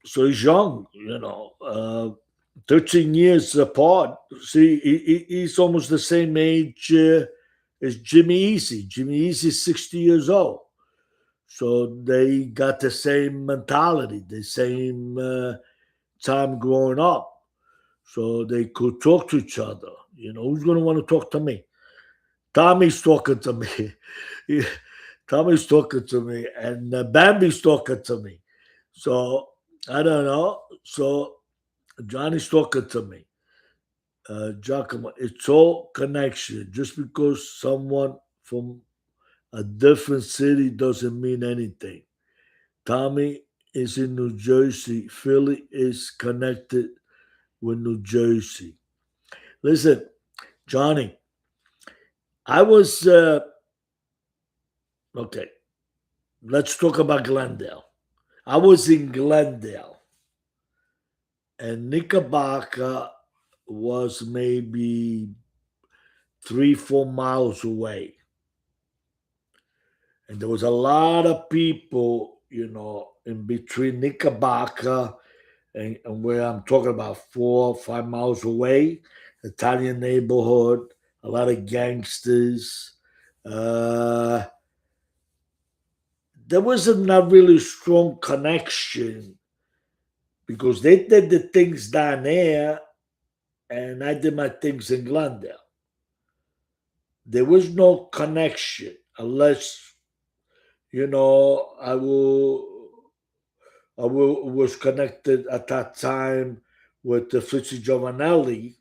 so he's young. 13 years apart. See, he's almost the same age as Jimmy Easy. Jimmy Easy is 60 years old. So they got the same mentality, the same time growing up. So they could talk to each other. Who's going to want to talk to me? Tommy's talking to me. Tommy's talking to me. And Bambi's talking to me. So I don't know. So Johnny's talking to me. Giacomo, it's all connection. Just because someone from a different city doesn't mean anything. Tommy is in New Jersey. Philly is connected with New Jersey. Listen, Johnny, I was okay. Let's talk about Glendale. I was in Glendale, and Knickerbocker was maybe 3, 4 miles away. And there was a lot of people, in between Knickerbocker and where I'm talking about 4, 5 miles away, Italian neighborhood, a lot of gangsters. Uh, there wasn't a really strong connection because they did the things down there and I did my things in Glendale. There was no connection unless, I was connected at that time with the Fritzi Giovanelli,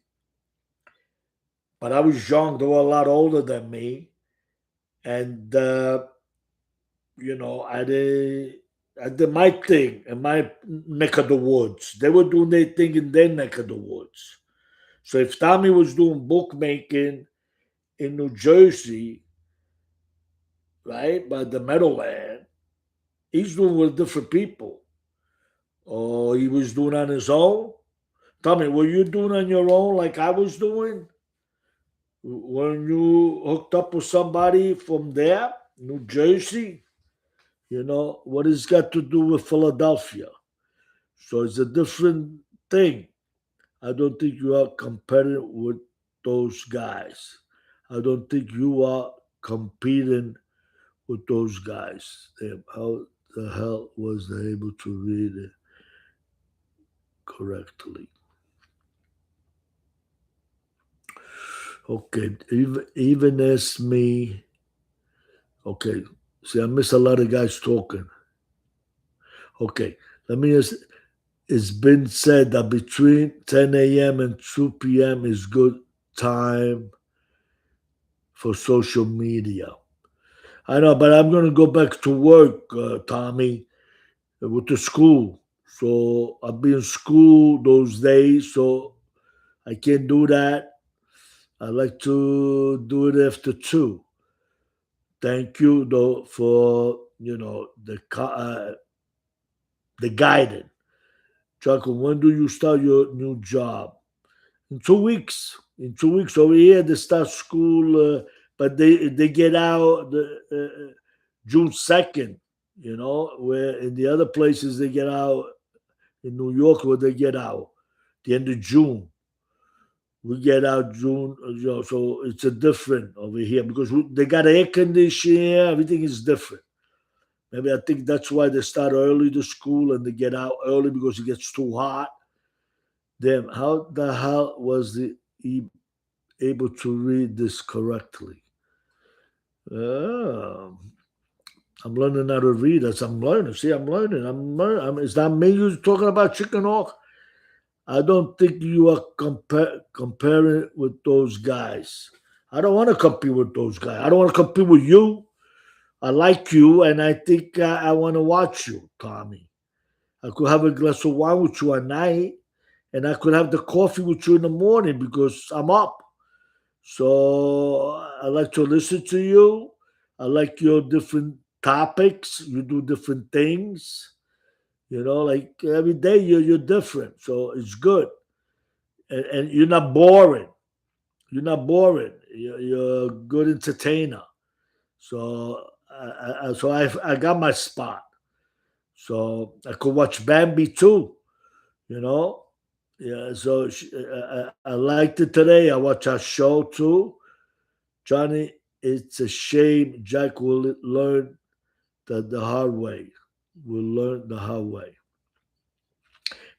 but I was young. They were a lot older than me, and I did my thing in my neck of the woods. They were doing their thing in their neck of the woods. So if Tommy was doing bookmaking in New Jersey, right, by the Meadowland, he's doing with different people. Or he was doing on his own. Tell me, were you doing on your own like I was doing? When you hooked up with somebody from there, New Jersey, what has got to do with Philadelphia? So it's a different thing. I don't think you are comparing with those guys. I don't think you are competing with those guys. Damn, how the hell was they able to read it correctly? Okay, even as me. Okay, see, I miss a lot of guys talking. Okay, let me just. It's been said that between 10 a.m. and 2 p.m. is good time for social media. I know, but I'm going to go back to work, Tommy, with the school. So I'll be in school those days, so I can't do that. I like to do it after 2. Thank you, though, for the guidance. Giacomo, when do you start your new job? In 2 weeks. In 2 weeks over here, they start school, but they get out June 2nd. Where in the other places they get out in New York, where they get out the end of June. We get out June, so it's a different over here because they got air conditioning. Everything is different. Maybe I think that's why they start early to school and they get out early because it gets too hot. Damn, how the hell was he able to read this correctly? Oh, I'm learning how to read as I'm learning. See, I'm learning. I'm learning. Is that me you're talking about, Chicken Hawk? I don't think you are comparing with those guys. I don't want to compete with those guys. I don't want to compete with you. I like you, and I think I want to watch you, Tommy. I could have a glass of wine with you at night, and I could have the coffee with you in the morning because I'm up. So I like to listen to you. I like your different topics. You do different things. Like every day you're different. So it's good. And you're not boring. You're not boring. You're a good entertainer. So I got my spot. So I could watch Bambi too. You know, yeah. So I liked it today. I watched our show too, Johnny. It's a shame Jack will learn that the hard way. Will learn the hard way.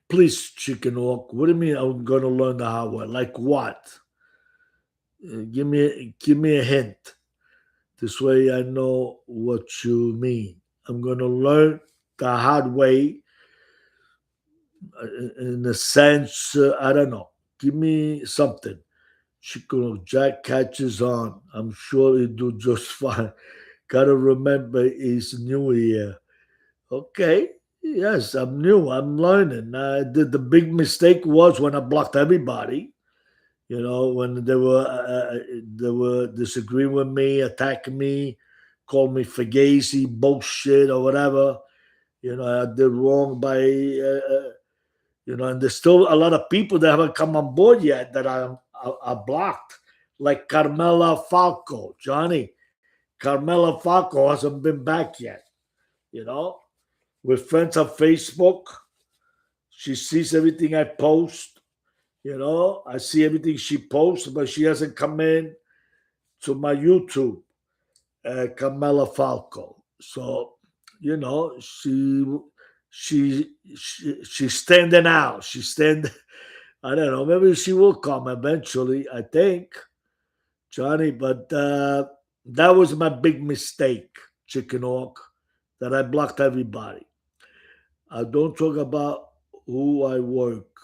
Please, Chicken Hawk. What do you mean I'm gonna learn the hard way? Like what? Give me a hint. This way I know what you mean. I'm gonna learn the hard way in a sense. I don't know. Give me something. Chicken Jack catches on. I'm sure he'll do just fine. Gotta remember he's new here. Okay. Yes, I'm new. I'm learning. The big mistake was when I blocked everybody. When they were disagreeing with me, attacking me, called me fugazi, bullshit, or whatever. I did wrong by and there's still a lot of people that haven't come on board yet that are blocked, like Carmela Falco, Johnny. Carmela Falco hasn't been back yet. You know, we're friends on Facebook. She sees everything I post. I see everything she posts, but she hasn't come in to my YouTube, Carmela Falco. So, you know, she's standing out. She's standing. I don't know. Maybe she will come eventually. I think, Johnny. But that was my big mistake, Chicken Hawk, that I blocked everybody. I don't talk about who I work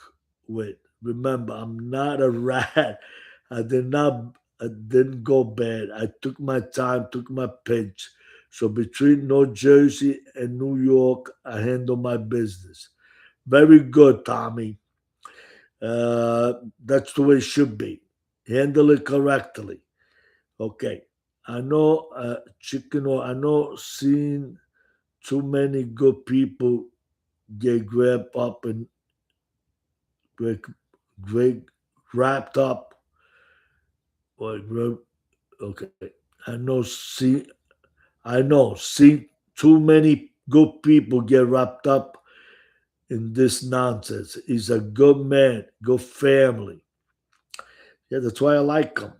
with. Remember, I'm not a rat. I did not. I didn't go bad. I took my time, took my pinch. So between New Jersey and New York, I handle my business. Very good, Tommy. That's the way it should be. Handle it correctly. Okay. I know, chicken. Or I know, seeing too many good people get grabbed up and get, get wrapped up. Or okay. I know. See too many good people get wrapped up in this nonsense. He's a good man, good family. Yeah, that's why I like him.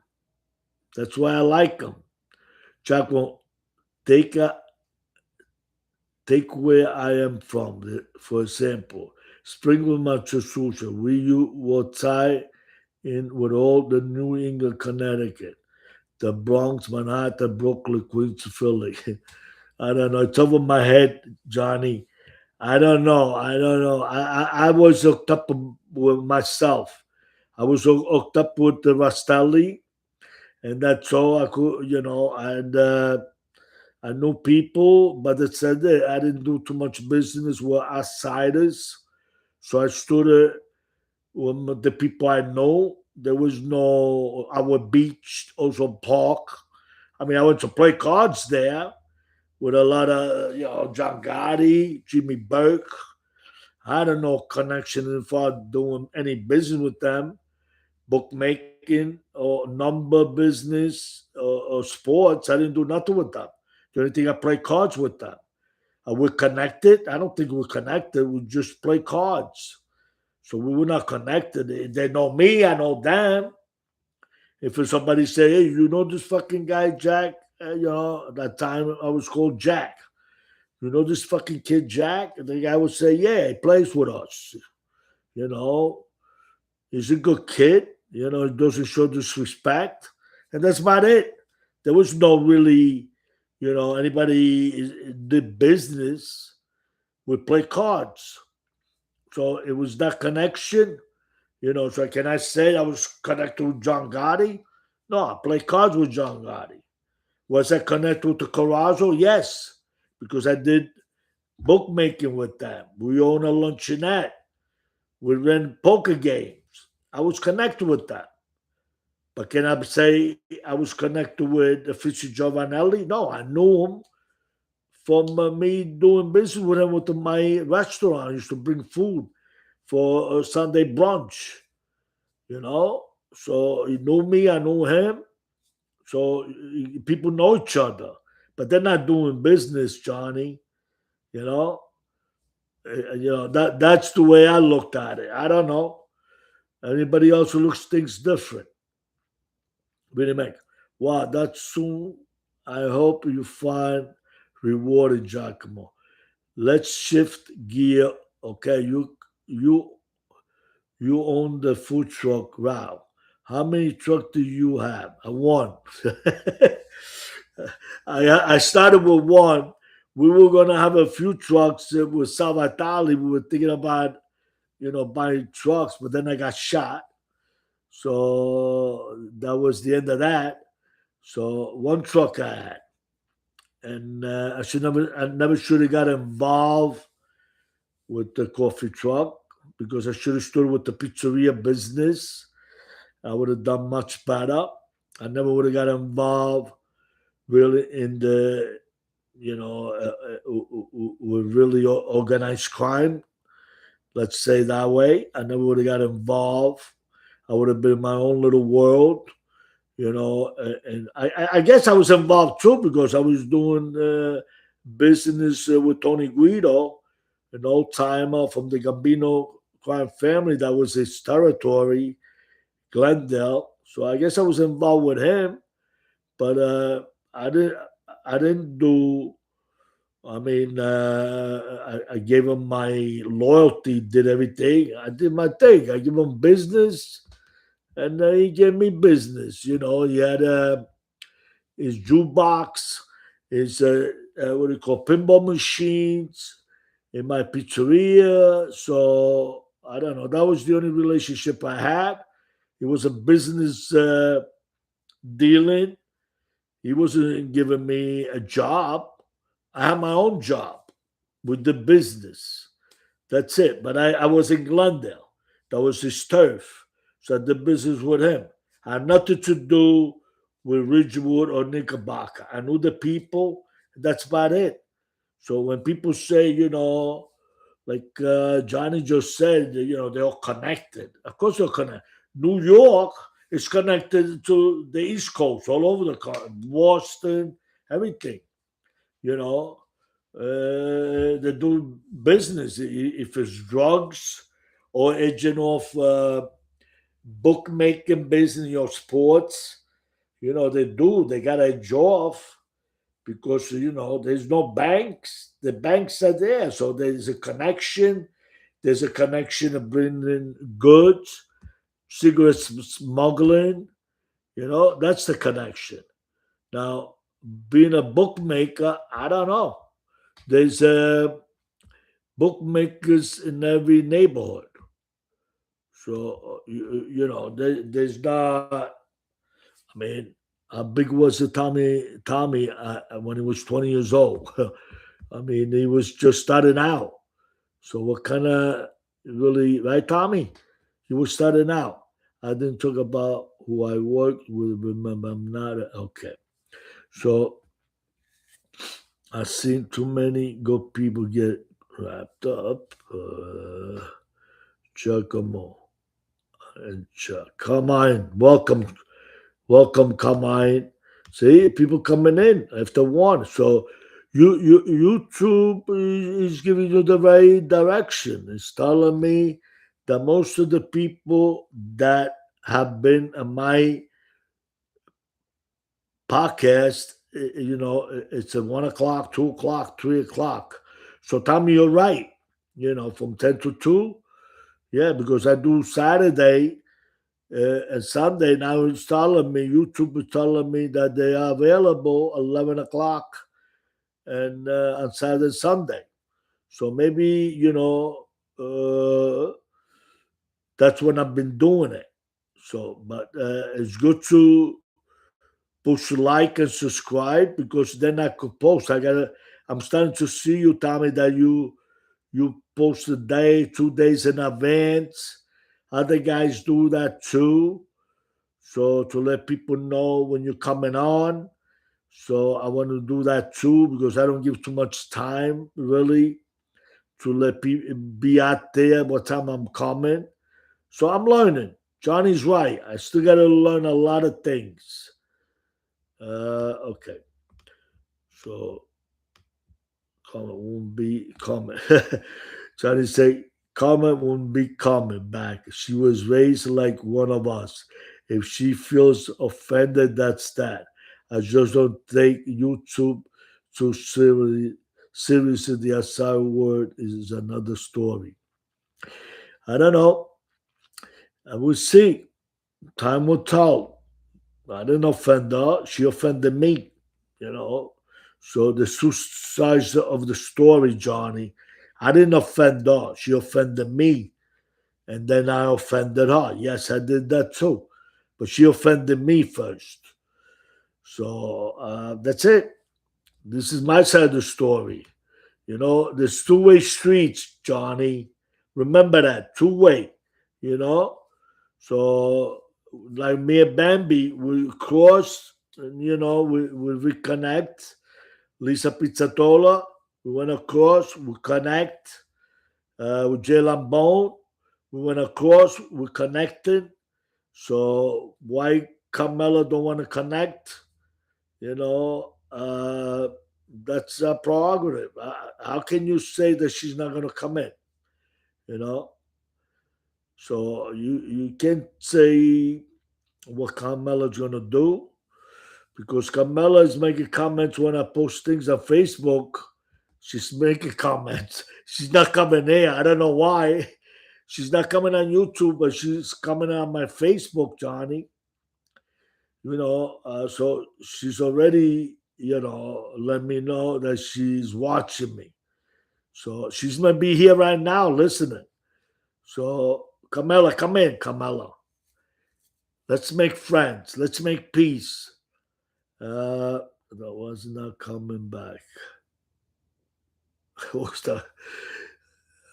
That's why I like him. Giacomo, take a, take where I am from. For example, Springfield, Massachusetts. We you will tie in with all the New England, Connecticut, the Bronx, Manhattan, Brooklyn, Queens, Philly. I don't know. It's over my head, Johnny. I don't know. I don't know. I was hooked up with myself. I was hooked up with the Rastelli, and that's all I could, and I knew people, but it said that I didn't do too much business with outsiders. So I stood with the people I know. There was no our beach, also park. I mean, I went to play cards there with a lot of John Gotti, Jimmy Burke. I had no connection as far as doing any business with them, bookmaking or number business or sports. I didn't do nothing with them. The only thing I play cards with them. Are we connected? I don't think we're connected. We just play cards. So we were not connected. They know me, I know them. If somebody say, hey, you know this fucking guy, Jack? At that time I was called Jack. You know this fucking kid, Jack? And the guy would say, yeah, he plays with us. You know, he's a good kid. He doesn't show disrespect. And that's about it. There was no really, anybody did business. We play cards. So it was that connection. So can I say I was connected with John Gotti? No, I played cards with John Gotti. Was I connected to Carazzo? Yes, because I did bookmaking with them. We own a luncheonette. We ran poker games. I was connected with them. But can I say I was connected with Fitzy Giovanelli? No, I knew him from me doing business with him with my restaurant. I used to bring food for Sunday brunch, you know. So he knew me, I knew him. So people know each other, but they're not doing business, Johnny. You know, that's the way I looked at it. I don't know. Anybody else who looks things different. Really make. Wow, that's soon. I hope you find rewarding, Giacomo. Let's shift gear. Okay, you own the food truck route. How many trucks do you have? One. I started with one. We were gonna have a few trucks with Salvatali. We were thinking about buying trucks, but then I got shot. So that was the end of that. So one truck I had, and I never should have got involved with the coffee truck because I should have stood with the pizzeria business. I would have done much better. I never would have got involved really in the with really organized crime. Let's say that way. I never would have got involved. I would have been in my own little world, and I guess I was involved too because I was doing business with Tony Guido, an old timer from the Gambino crime family. That was his territory, Glendale. So I guess I was involved with him, but I didn't. I didn't do I mean, I gave him my loyalty, did everything. I did my thing. I give him business, and he gave me business. He had his jukebox, his what do you call pinball machines in my pizzeria. So I don't know. That was the only relationship I had. It was a business dealing. He wasn't giving me a job. I had my own job with the business. That's it. But I was in Glendale. That was his turf. So I did business with him. I had nothing to do with Ridgewood or Knickerbocker. I knew the people. That's about it. So when people say, like Johnny just said, they're all connected. Of course they're connected. New York is connected to the East Coast, all over the country, Boston, everything. You know, they do business. If it's drugs or agent of bookmaking business or sports, they do. They got a job because there's no banks. The banks are there, so there's a connection. There's a connection of bringing goods, cigarette smuggling. That's the connection. Now, being a bookmaker, I don't know. There's bookmakers in every neighborhood. So there's not. I mean, how big was the Tommy when he was 20 years old? I mean, he was just starting out. So what kind of really right, Tommy? He was starting out. I didn't talk about who I worked with. Remember, I'm not okay. So I've seen too many good people get wrapped up. Giacomo and Chuck. Come on, welcome, come on. See, people coming in after one. So YouTube is giving you the right direction. It's telling me that most of the people that have been on my podcast, it's at 1 o'clock, 2 o'clock, 3 o'clock. So Tommy, you're right. From 10 to 2. Yeah, because I do Saturday and Sunday. Now it's telling me, YouTube is telling me that they are available 11 o'clock and on Saturday and Sunday. So maybe, that's when I've been doing it. So, but it's good to push like and subscribe because then I could post. I'm starting to see you, Tommy, that you post a day, 2 days in advance. Other guys do that too. So to let people know when you're coming on. So I want to do that too because I don't give too much time really to let people be out there what time I'm coming. So I'm learning. Johnny's right. I still got to learn a lot of things. Okay. So comment won't be coming. Johnny say comment won't be coming back. She was raised like one of us. If she feels offended, that's that. I just don't take YouTube too seriously. Seriously, the SR word is another story. I don't know. I will see. Time will tell. I didn't offend her. She offended me. You know. So the two sides of the story, Johnny. I didn't offend her. She offended me. And then I offended her. Yes, I did that too. But she offended me first. So that's it. This is my side of the story. There's two-way streets, Johnny. Remember that, two-way. You know? So, like me and Bambi, we cross, and, we reconnect. Lisa Pizzatola, we went across, we connect. With Jay Lambone, we went across, we connected. So why Carmella don't want to connect? You know, that's a prerogative. How can you say that she's not going to come in? You know, so you can't say what Carmella's going to do because Carmella is making comments when I post things on Facebook. She's making comments. She's not coming here. I don't know why. She's not coming on YouTube, but she's coming on my Facebook, Johnny. So she's already, let me know that she's watching me. So she's gonna be here right now listening. So Camilla, come in, Camilla. Let's make friends. Let's make peace. That was not coming back. What's that?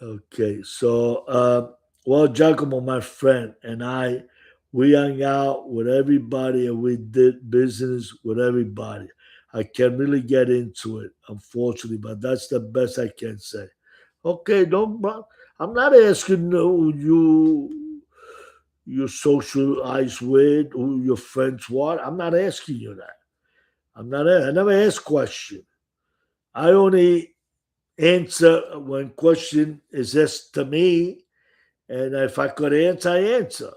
Okay, so well, Giacomo, my friend, and I, we hung out with everybody and we did business with everybody. I can't really get into it, unfortunately, but that's the best I can say. Okay, don't. I'm not asking who you socialize with, who your friends were. I'm not asking you that. I'm not. I never ask question. I only answer when question is asked to me, and if I could answer, I answer.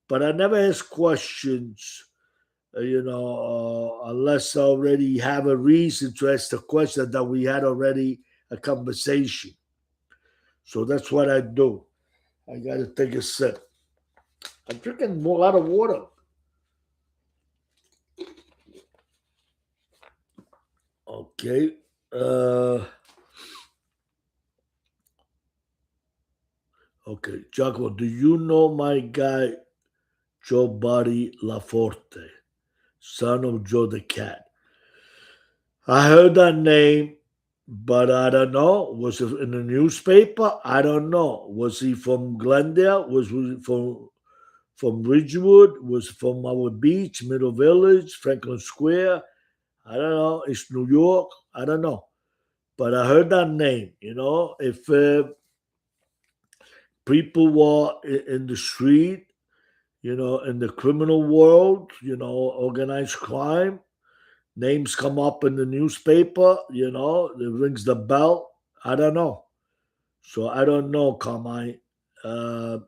But I never ask questions, unless I already have a reason to ask the question that we had already a conversation. So that's what I do. I got to take a sip. I'm drinking a lot of water. Okay. Okay. Giacomo, do you know my guy, Joe Buddy Laforte, son of Joe the Cat? I heard that name, but I don't know. Was it in the newspaper? I don't know. Was he from Glendale? Was he from Ridgewood? Was he from our beach, Middle Village, Franklin Square? I don't know. It's New York. I don't know. But I heard that name. If people were in the street, in the criminal world, organized crime, names come up in the newspaper, it rings the bell. I don't know. So I don't know, Carmine. Uh,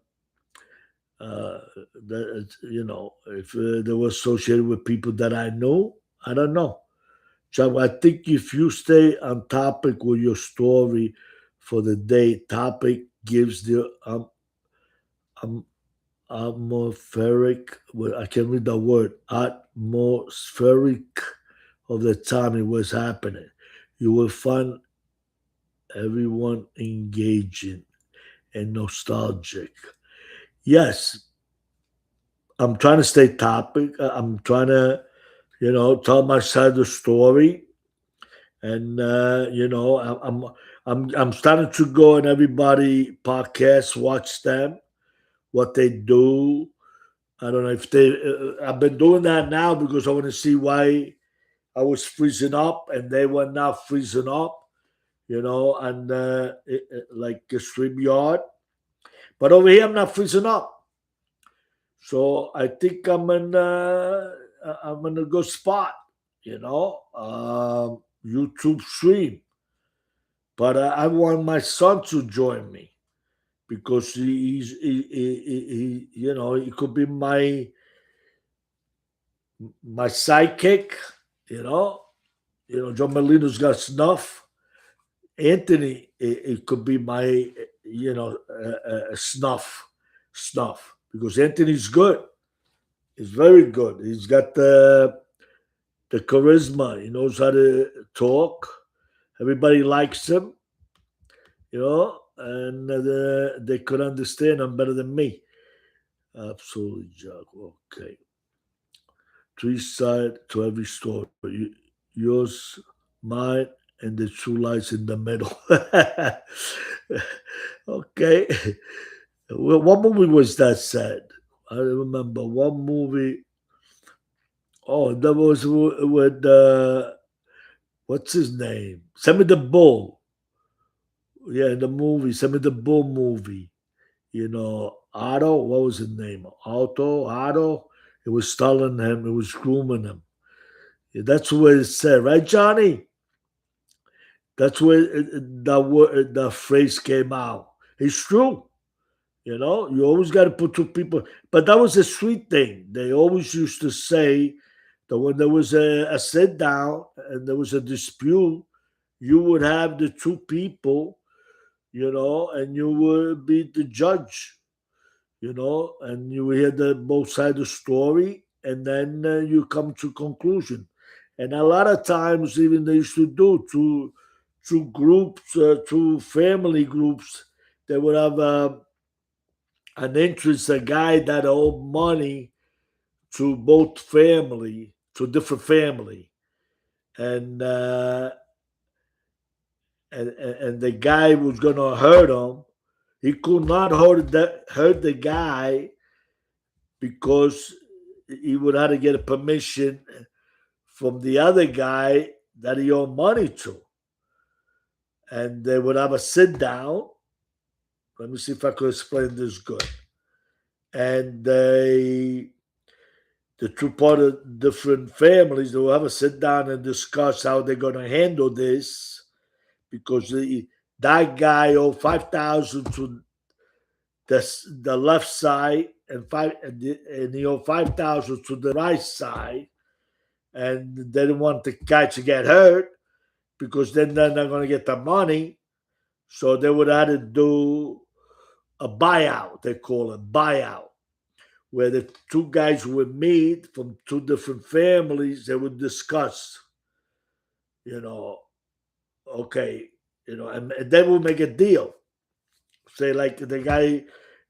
if they were associated with people that I know, I don't know. So I think if you stay on topic with your story for the day, topic gives the um, atmospheric, well, I can read the word, atmospheric of the time it was happening. You will find everyone engaging and nostalgic. Yes, I'm trying to stay topic. I'm trying to, tell my side of the story, and I'm starting to go and everybody podcasts, watch them, what they do. I don't know if they. I've been doing that now because I want to see why I was freezing up and they were not freezing up. And like a StreamYard. But over here, I'm not freezing up. So I think I'm in a good spot, YouTube stream. But I want my son to join me because he could be my sidekick, you know. John Molino's got snuff. Anthony, it could be my, snuff, because Anthony's good. He's very good. He's got the charisma. He knows how to talk. Everybody likes him, and they could understand him better than me. Absolutely, Jack. Okay. Three sides to every story. Yours, mine, and the true lies in the middle. Okay. Well, what movie was that said? I remember one movie. Oh, that was with what's his name? Send me the Bull. Yeah, the movie. Send me the Bull movie. Otto. What was his name? Otto. It was stalling him. It was grooming him. Yeah, that's what it said, right, Johnny? That's where the phrase came out. It's true. You always got to put two people. But that was a sweet thing. They always used to say that when there was a sit down and there was a dispute, you would have the two people, and you would be the judge, and you hear the both sides of the story, and then you come to conclusion. And a lot of times, even they used to do to groups, to family groups, they would have an interest, a guy that owed money to both family, to different family, and and the guy was gonna hurt him. He could not hurt the guy because he would have to get a permission from the other guy that he owed money to, and they would have a sit down. Let me see if I could explain this good. And the two part of different families, they will have a sit down and discuss how they're going to handle this, because that guy owed 5,000 to the left side, and he owed 5,000 to the right side, and they didn't want the guy to get hurt because then they're not going to get the money. So they would have to do a buyout. They call it buyout, where the two guys would meet from two different families. They would discuss, you know, okay, and they would make a deal. Say like the guy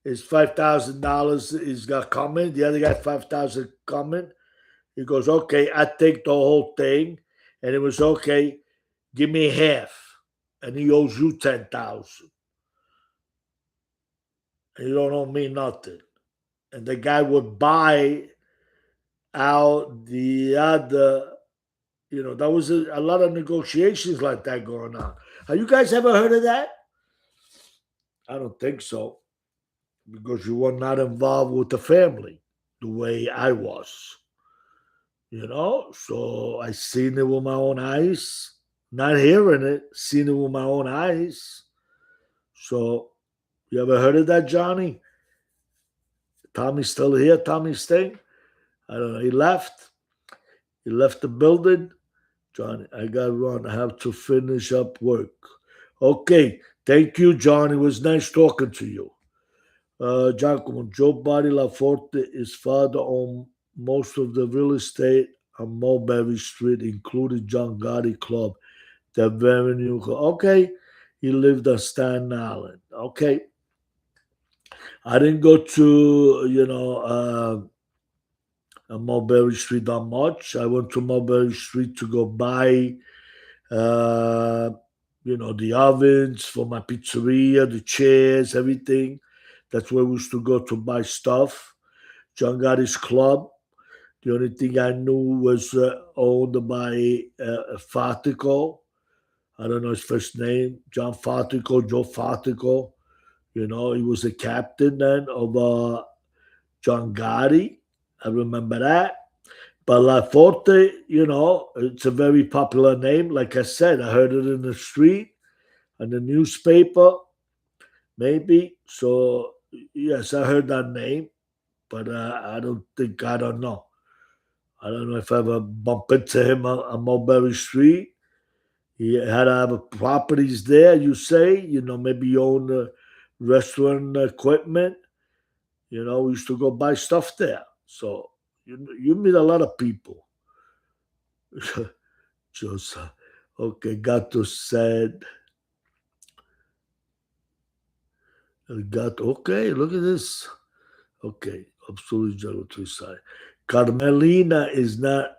is $5,000 is got coming, the other guy 5,000 coming. He goes, okay, I take the whole thing, and it was okay. Give me half, and he owes you 10,000, and you don't owe me nothing. And the guy would buy out the other. That was a lot of negotiations like that going on. Have you guys ever heard of that? I don't think so, because you were not involved with the family the way I was. So I seen it with my own eyes, not hearing it, seen it with my own eyes. So you ever heard of that, Johnny? Tommy's still here. Tommy's staying. I don't know. He left. He left the building. Johnny, I got to run. I have to finish up work. Okay. Thank you, Johnny. It was nice talking to you. Giacomo, Joe Body LaForte is father on most of the real estate on Mulberry Street, including John Gotti Club, the Avenue. Okay. He lived on Staten Island. Okay. I didn't go to, Mulberry Street that much. I went to Mulberry Street to go buy, uh, the ovens for my pizzeria, the chairs, everything. That's where we used to go to buy stuff. John Gotti's Club. The only thing I knew was owned by Fatico. I don't know his first name. John Fatico, Joe Fatico. He was the captain then of John Gotti. I remember that. But La Forte, it's a very popular name. Like I said, I heard it in the street, in the newspaper, maybe. So, yes, I heard that name, but I don't know. I don't know if I ever bump into him on Mulberry Street. He had to have properties there, you say, maybe you own restaurant equipment. We used to go buy stuff there. So you meet a lot of people. Joseph. Okay, Gato said, okay, look at this. Okay, absolutely zero to side. Carmelina is not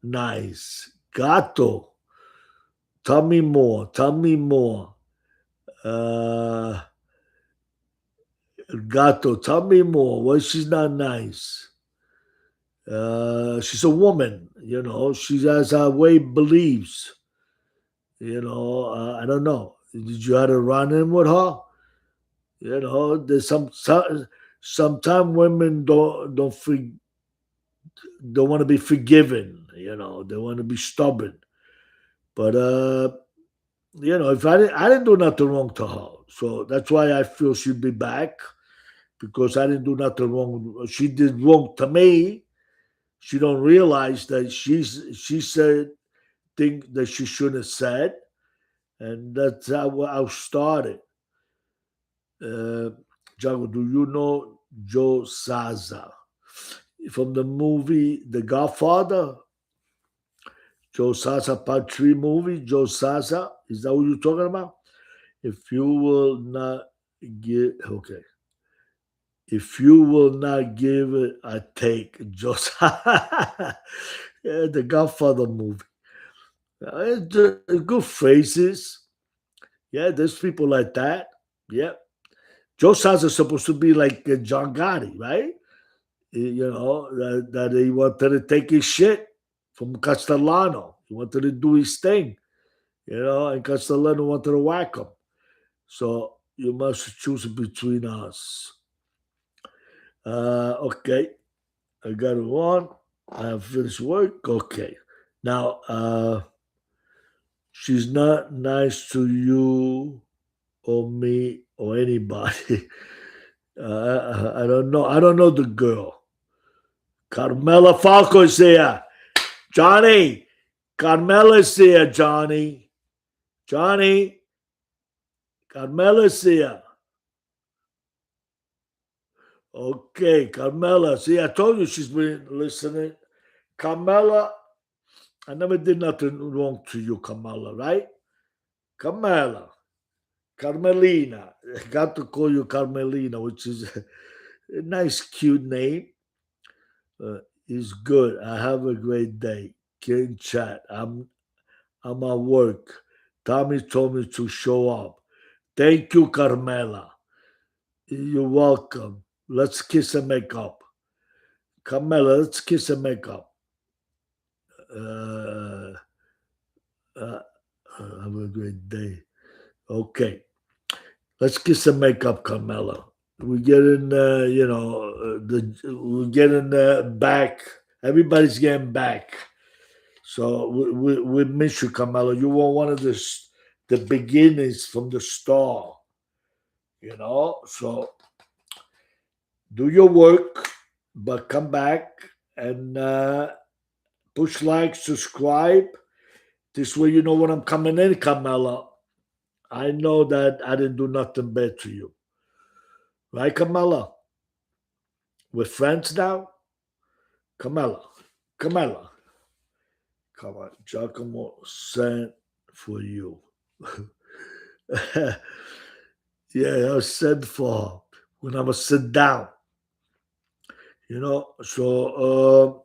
nice. Gato, tell me more. Tell me more. Uh, Gato, tell me more. Why she's not nice? She's a woman, She has her way believes. I don't know. Did you have to run in with her? There's sometimes women don't want to be forgiven. They want to be stubborn. But if I didn't do nothing wrong to her, so that's why I feel she'd be back, because I didn't do nothing wrong. She did wrong to me. She don't realize that she said things that she shouldn't have said, and that's how I started. Uh, Jago, do you know Joe Saza from the movie The Godfather? Joe Sasa Part 3 movie, Joe Sasa. Is that what you're talking about? If you will not give, okay. If you will not give it a take, Joe Sasa. Yeah, the Godfather movie. Good phrases. Yeah, there's people like that. Yeah. Joe Sasa is supposed to be like John Gotti, right? You know, that he wanted to take his shit from Castellano. He wanted to do his thing, you know, and Castellano wanted to whack him. So you must choose between us. Okay, I got it on. I have finished work. Okay. Now, she's not nice to you or me or anybody. I don't know. I don't know the girl. Carmela Falco is here. Johnny, Carmela's here, Johnny. Johnny, Carmela's here. Okay, Carmela. See, I told you she's been listening. Carmela, I never did nothing wrong to you, Carmela, right? Carmela, Carmelina. I got to call you Carmelina, which is a nice, cute name. Is good. I have a great day. Can chat. I'm at work. Tommy told me to show up. Thank you, Carmela. You're welcome. Let's kiss and make up. Carmela, let's kiss and make up. Uh, uh, have a great day. Okay. Let's kiss and make up, Carmela. We're getting, we're getting back. Everybody's getting back. So we miss you, Carmela. You were one of the beginnings from the start, you know. So do your work, but come back and push like, subscribe. This way you know when I'm coming in, Carmela. I know that I didn't do nothing bad to you. Right, Carmela? We're friends now? Carmela. Carmela. Come on. Giacomo sent for you. Yeah, I was sent for when I was sit down. You know, so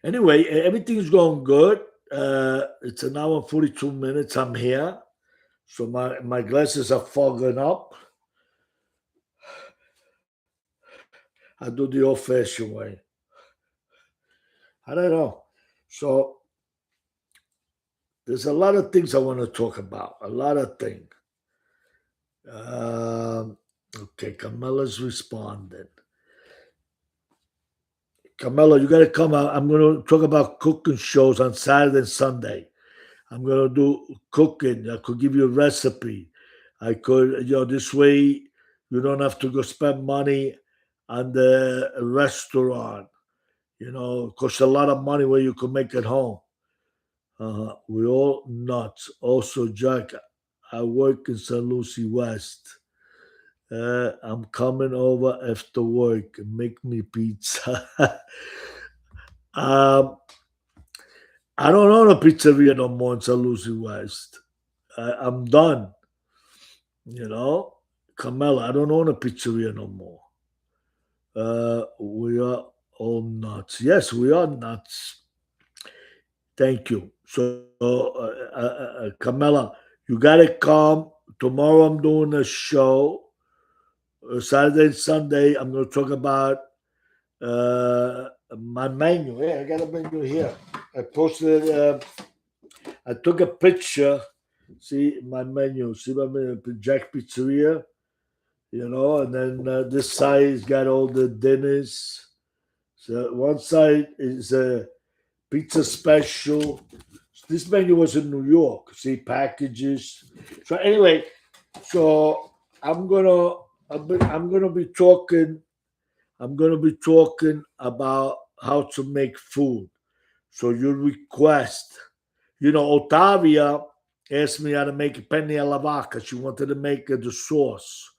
anyway, everything's going good. It's an hour and 42 minutes. I'm here. So my glasses are fogging up. I do the old fashioned way. I don't know. So there's a lot of things I want to talk about. A lot of things. Okay, Carmela's responding. Carmela, you got to come out. I'm going to talk about cooking shows on Saturday and Sunday. I'm going to do cooking. I could give you a recipe. I could, this way you don't have to go spend money on the restaurant. You know, it costs a lot of money where you can make it home. We all nuts. Also, Jack, I work in St. Lucie West. I'm coming over after work. Make me pizza. um, I don't own a pizzeria no more in St. Lucie West. I'm done. You know, Carmela, I don't own a pizzeria no more. We are all nuts. Yes, we are nuts. Thank you. So, Camilla, you got to come. Tomorrow I'm doing a show. Saturday and Sunday, I'm going to talk about my menu. Yeah, I got a menu here. I posted, I took a picture. See my menu. See my menu, Jack Pizzeria, and then this side's got all the dinners. So one side is a pizza special. This menu was in New York. See packages. So anyway, so I'm gonna be talking. I'm gonna be talking about how to make food. So you request. Otavia asked me how to make a penne alla vaca. She wanted to make the sauce.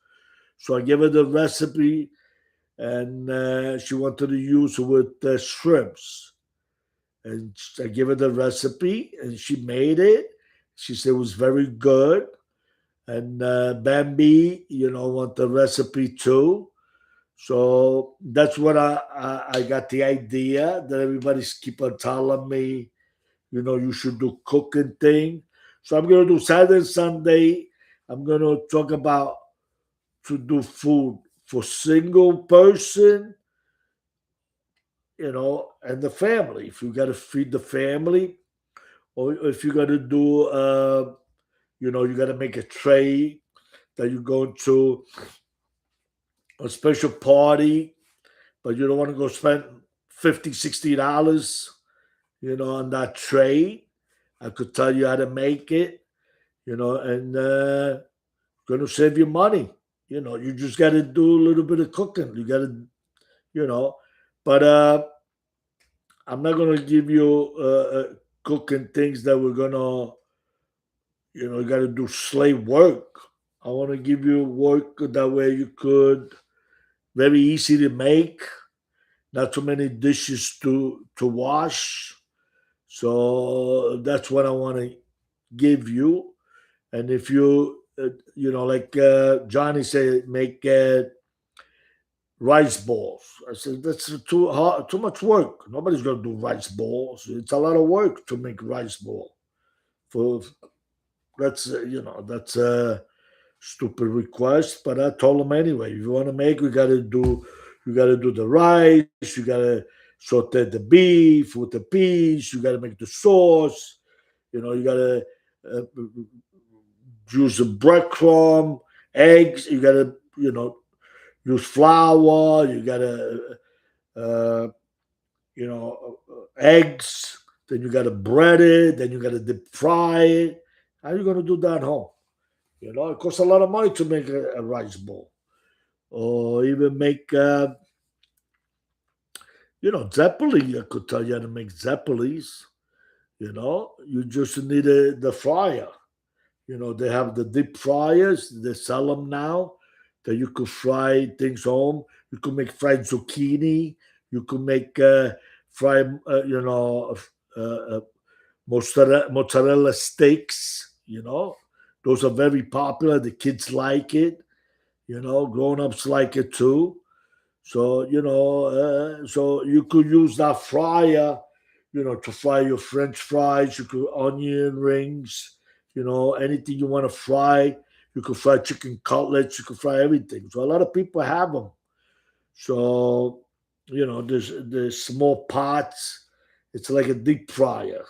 So I gave her the recipe, and she wanted to use it with shrimps. And I gave her the recipe, and she made it. She said it was very good. And Bambi, want the recipe too. So that's what I got the idea that everybody's keep on telling me, you should do cooking thing. So I'm gonna do Saturday and Sunday. I'm gonna talk about to do food for single person, and the family. If you gotta feed the family, or if you gotta do, you gotta make a tray that you're going to a special party, but you don't want to go spend 50, $60, on that tray. I could tell you how to make it, and going to save you money. You just got to do a little bit of cooking. You got to, you know, but I'm not going to give you cooking things that we're going to, you got to do slave work. I want to give you work that way you could, very easy to make, not too many dishes to wash. So that's what I want to give you. And if you, like Johnny said, make rice balls. I said that's too hard, too much work. Nobody's gonna do rice balls. It's a lot of work to make rice ball. For that's that's a stupid request, but I told him anyway. If you want to make, you got to do the rice. You got to saute the beef with the peas. You got to make the sauce. You got to uh, use the breadcrumb, eggs. You got to use flour. You got to uh, eggs. Then you got to bread it. Then you got to deep fry it. How are you going to do that at home? It costs a lot of money to make a rice bowl, or even make zeppeli. I could tell you how to make zeppelis. You just need the fryer. They have the deep fryers. They sell them now that you could fry things home. You could make fried zucchini. You could make fried, uh, uh, mozzarella steaks. Those are very popular. The kids like it. Grown ups like it too. So so you could use that fryer, to fry your French fries. You could onion rings, anything you want to fry. You could fry chicken cutlets. You could fry everything. So a lot of people have them. So there's small pots. It's like a deep fryer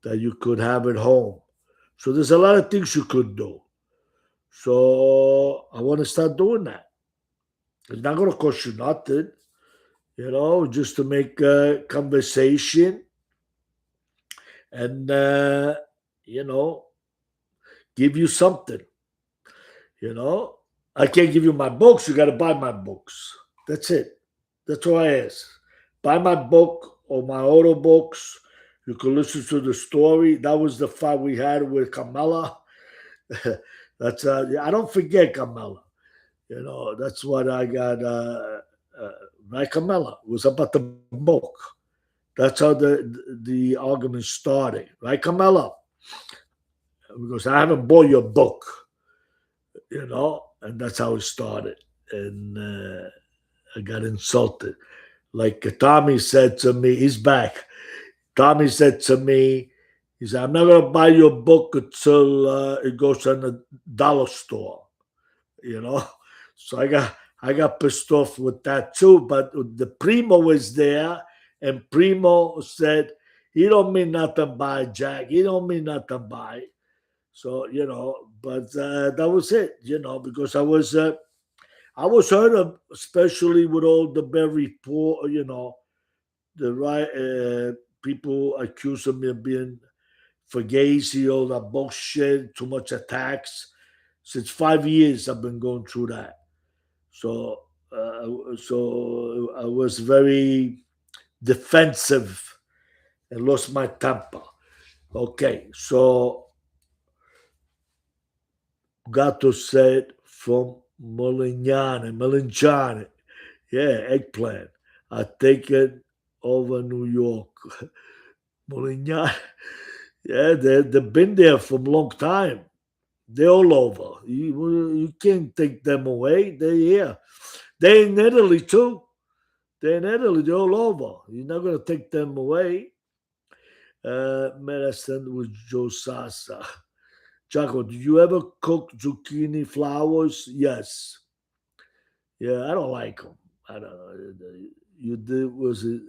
that you could have at home. So there's a lot of things you could do. So I want to start doing that. It's not going to cost you nothing, just to make a conversation and, you know, give you something, you know. I can't give you my books. You got to buy my books. That's it. That's all I ask. Buy my book or my auto books. You can listen to the story. That was the fight we had with Carmela. That's I don't forget Carmela. That's what I got. Right, Carmela, it was about the book. That's how the argument started, right, Carmela? Because I haven't bought your book, and that's how it started. And I got insulted. Like Tommy said to me, he's back. Tommy said to me, he said, "I'm not gonna buy your book until it goes on the dollar store." you know. So I got pissed off with that too. But the Primo was there, and Primo said, "He don't mean nothing by Jack. He don't mean nothing by." So but that was it. Because I was hurt, especially with all the very poor. The right people accusing me of being fugazi, all that bullshit, too much attacks. Since 5 years, I've been going through that. So I was very defensive and lost my temper. Okay, so gatto said from Malignane. Yeah, eggplant. I take it over New York. Malignane. Yeah, they've been there for a long time. They're all over. You can't take them away. They're here. They're in Italy too. They're in Italy. They're all over. You're not going to take them away. Medicine with Joe Sasa. Jaco, did you ever cook zucchini flowers? Yes. Yeah, I don't like them. I don't know. You did was it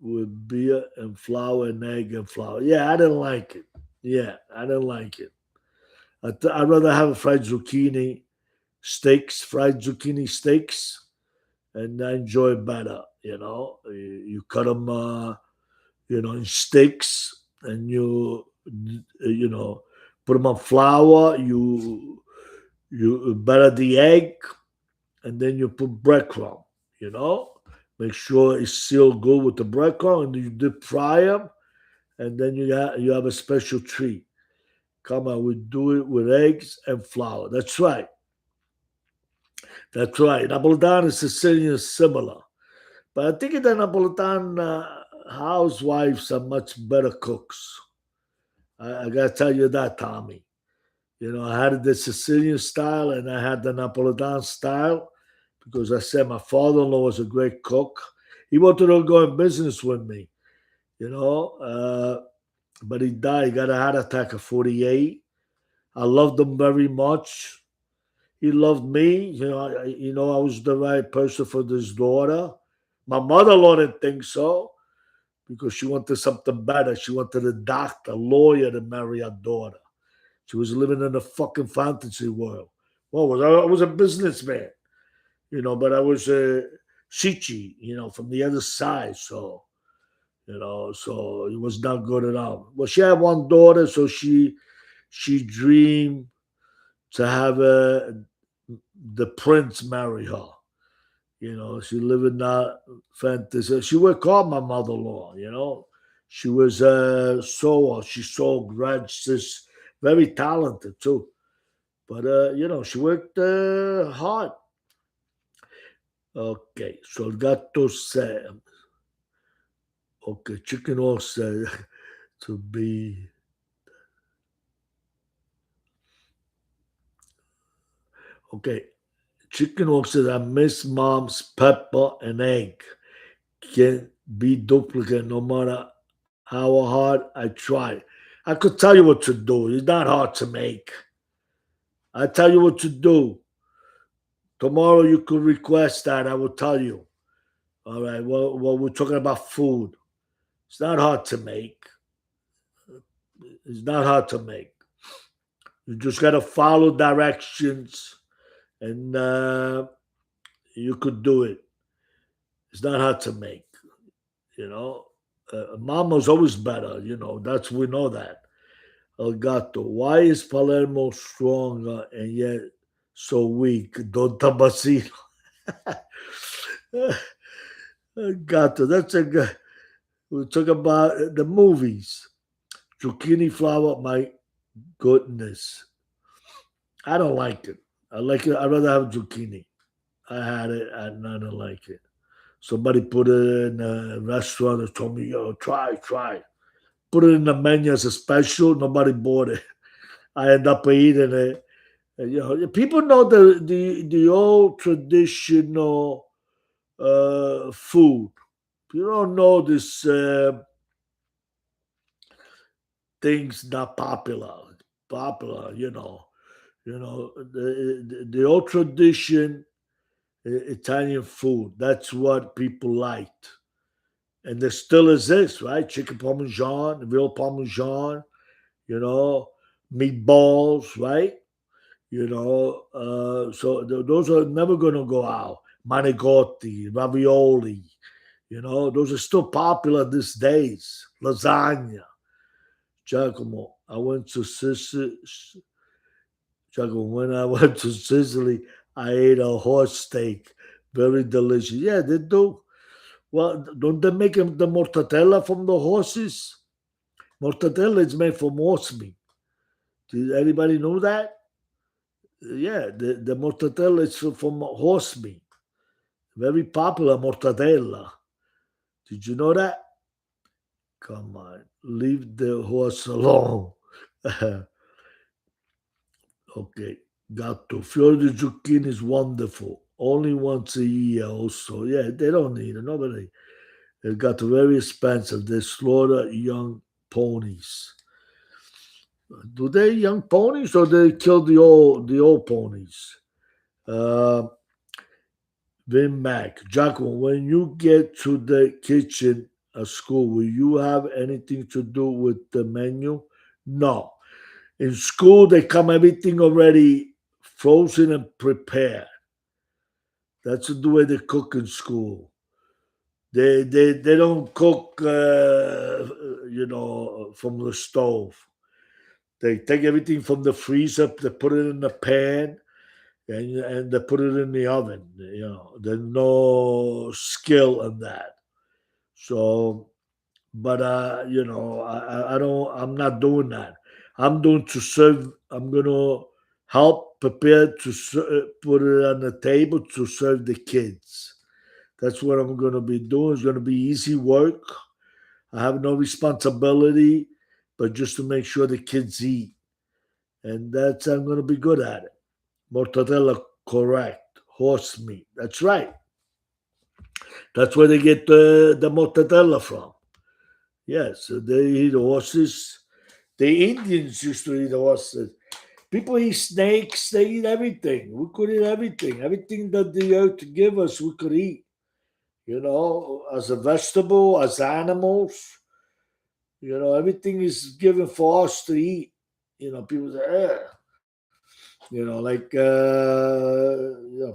with beer and flour and egg and flour? Yeah, I didn't like it. Yeah, I didn't like it. I'd rather have a fried zucchini steaks, and I enjoy it better. You cut them, in steaks, and you know, put them on flour. You butter the egg, and then you put breadcrumb. You know, make sure it's sealed good with the breadcrumb, and you deep fry them, and then you have a special treat. Come on, we do it with eggs and flour. That's right. That's right. Napolitan and Sicilian is similar. But I think the Napolitan housewives are much better cooks. I got to tell you that, Tommy. I had the Sicilian style and I had the Napolitan style because I said my father in law was a great cook. He wanted to go in business with me, you know, uh, but he died. He got a heart attack at 48. I loved him very much. He loved me. I was the right person for this daughter. My mother-in-law didn't think so because she wanted something better. She wanted a doctor, lawyer to marry her daughter. She was living in a fucking fantasy world. I was a businessman, but I was a Sichi, from the other side. So it was not good at all. Well, she had one daughter, so she dreamed to have the prince marry her. She lived in that fantasy. She would call my mother-in-law. She was she sold bread. She's very talented too. But she worked hard. Okay, Soldato Sam. Okay, chicken also to be okay. Chicken walk says I miss mom's pepper and egg. Can't be duplicate no matter how hard I try. I could tell you what to do. It's not hard to make. I tell you what to do. Tomorrow you could request that. I will tell you. All right. Well, we're talking about food. It's not hard to make. It's not hard to make. You just got to follow directions and you could do it. It's not hard to make. You know, Mama's always better. That's we know that. Elgato, why is Palermo stronger and yet so weak? Don Tabasino. Elgato, that's a good. We talk about the movies. Zucchini flower, my goodness. I don't like it. I like it. I'd rather have zucchini. I had it and I don't like it. Somebody put it in a restaurant and told me, yo, try. Put it in the menu as a special. Nobody bought it. I end up eating it. And, people know the old traditional food. You don't know this things not popular. Popular, the old tradition Italian food. That's what people liked, and there still exists, right? Chicken parmesan, real parmesan, you know, meatballs, right? Those are never going to go out. Manicotti, ravioli, those are still popular these days. Lasagna, Giacomo. When I went to Sicily, I ate a horse steak, very delicious. Yeah, they do. Well, don't they make the mortadella from the horses? Mortadella is made from horse meat. Did anybody know that? Yeah, the mortadella is from horse meat. Very popular mortadella. Did you know that? Come on, leave the horse alone. Okay, gatto. Fior di zucchini is wonderful. Only once a year, also. Yeah, they don't need it. Nobody. It got very expensive. They slaughter young ponies. Do they young ponies or they kill the old ponies? Uh, Vin Mac, Giacomo, when you get to the kitchen at school, will you have anything to do with the menu? No. In school, they come everything already frozen and prepared. That's the way they cook in school. They don't cook, from the stove. They take everything from the freezer, they put it in the pan, and they put it in the oven. There's no skill in that. So, but I don't. I'm not doing that. I'm doing to serve. I'm gonna help prepare to put it on the table to serve the kids. That's what I'm gonna be doing. It's gonna be easy work. I have no responsibility, but just to make sure the kids eat, and that's I'm gonna be good at it. Mortadella, correct. Horse meat. That's right. That's where they get the mortadella from. Yes, so they eat horses. The Indians used to eat horses. People eat snakes. They eat everything. We could eat everything. Everything that the earth give us, we could eat. As a vegetable, as animals. Everything is given for us to eat. People say, like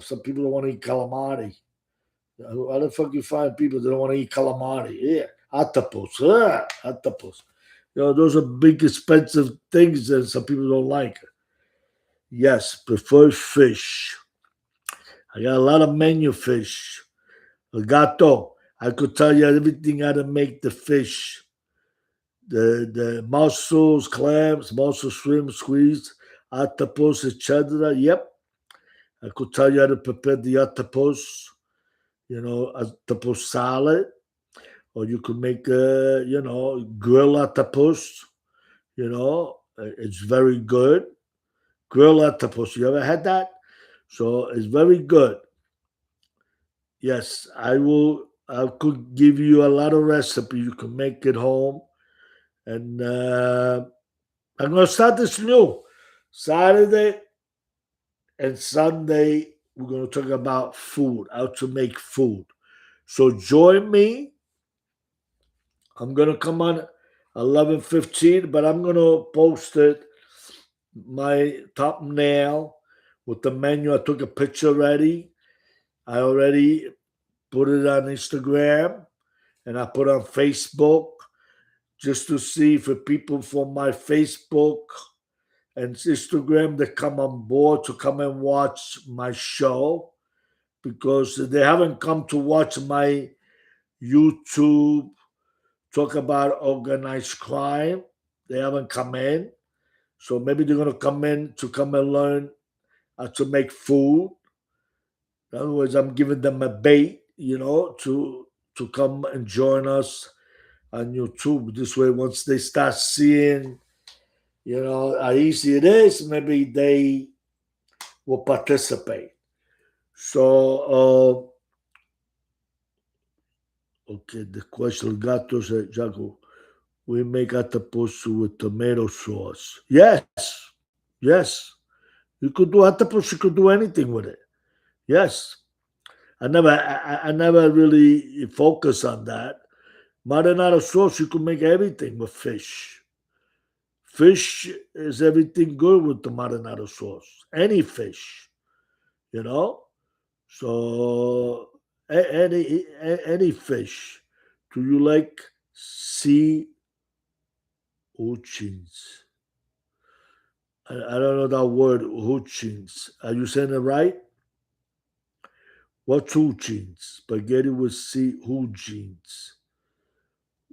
some people don't want to eat calamari. How the fuck you find people that don't want to eat calamari? Yeah, octopus, octopus. Those are big expensive things that some people don't like. Yes, prefer fish. I got a lot of menu fish. Gato. I could tell you everything how to make the fish. The mussels, clams, mussels, shrimp, squeeze, octopus, etc. Yep. I could tell you how to prepare the octopus, octopus salad. Or you could make grill octopus. It's very good. Grill octopus. You ever had that? So it's very good. Yes, I will. I could give you a lot of recipe. You can make it home, and I'm gonna start this new Saturday and Sunday. We're gonna talk about food, how to make food. So join me. I'm gonna come on 11:15, but I'm gonna post it my thumbnail with the menu. I took a picture already. I already put it on Instagram and I put on Facebook just to see for people from my Facebook and Instagram that come on board to come and watch my show because they haven't come to watch my YouTube talk about organized crime. They haven't come in. So maybe they're gonna come in to come and learn how to make food. In other words, I'm giving them a bait, to come and join us on YouTube. This way, once they start seeing, how easy it is, maybe they will participate. So, okay, the question Gato said, Jaco, we make octopus with tomato sauce. Yes, yes. You could do octopus, you could do anything with it. Yes. I never really focus on that. Marinara sauce, you can make everything with fish. Fish is everything good with the marinara sauce. Any fish, you know. So any fish. Do you like sea urchins? I don't know that word urchins. Are you saying it right? What's urchins? Spaghetti with sea urchins.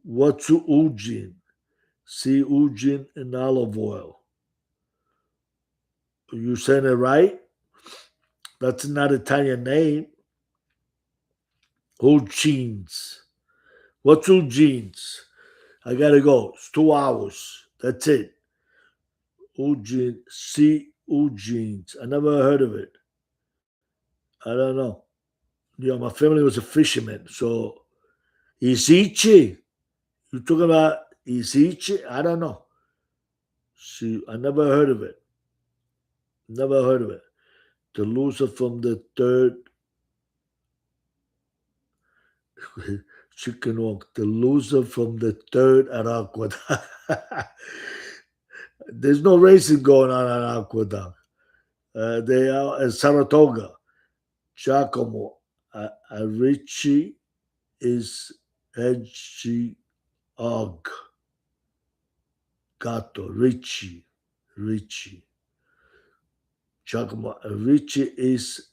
What's urchin? Sea urchin in olive oil. You saying it right? That's not Italian name. Old jeans. What's old jeans? I gotta go. It's 2 hours. That's it. Old jeans. See old jeans. I never heard of it. I don't know. My family was a fisherman. So Isichi. You talking about Isichi? I don't know. See, I never heard of it. Never heard of it. The loser from the third chicken walk. The loser from the third at Aqueduct. There's no racing going on at Aqueduct. They are at Saratoga. Giacomo. Ricci is Edgy Og. Gatto. Ricci. Giacomo. Ricci is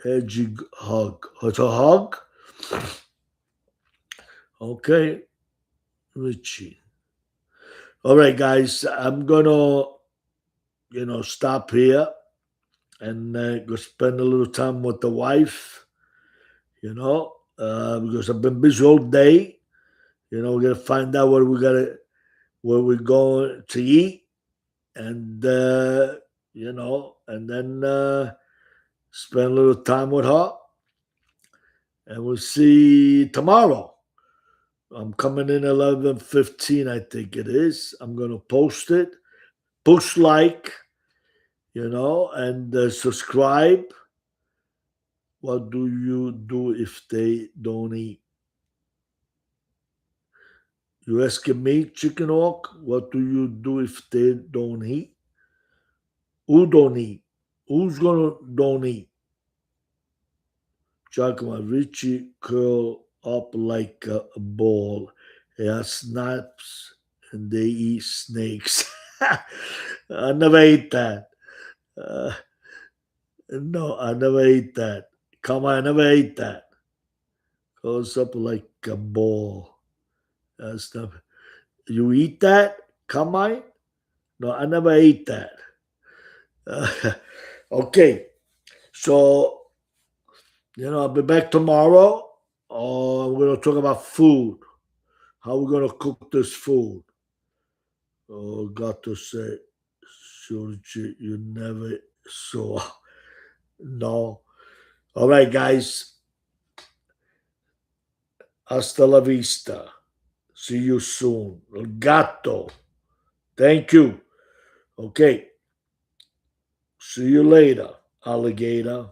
Hedgehog. It's a hog? Okay. Richie. All right, guys. I'm gonna, stop here and go spend a little time with the wife. Because I've been busy all day. We gotta find out where we're going to eat, and and then spend a little time with her, and we'll see tomorrow. I'm coming in 11:15, I think it is. I'm gonna post it. Push like, and subscribe. What do you do if they don't eat? You asking me, Chicken Hawk? What do you do if they don't eat? Who don't eat? Who's gonna don't eat? Giacomo Ricci curl up like a ball. He has snaps and they eat snakes. I never ate that. Uh, no, I never ate that. Come on, I never ate that. Goes up like a ball. That's not, you eat that? Come on? No, I never ate that. Okay, so I'll be back tomorrow. We're gonna talk about food. How we're gonna cook this food. Oh, got to say, Surji, you never saw. No. All right, guys. Hasta la vista. See you soon. Gatto. Thank you. Okay. See you later, alligator.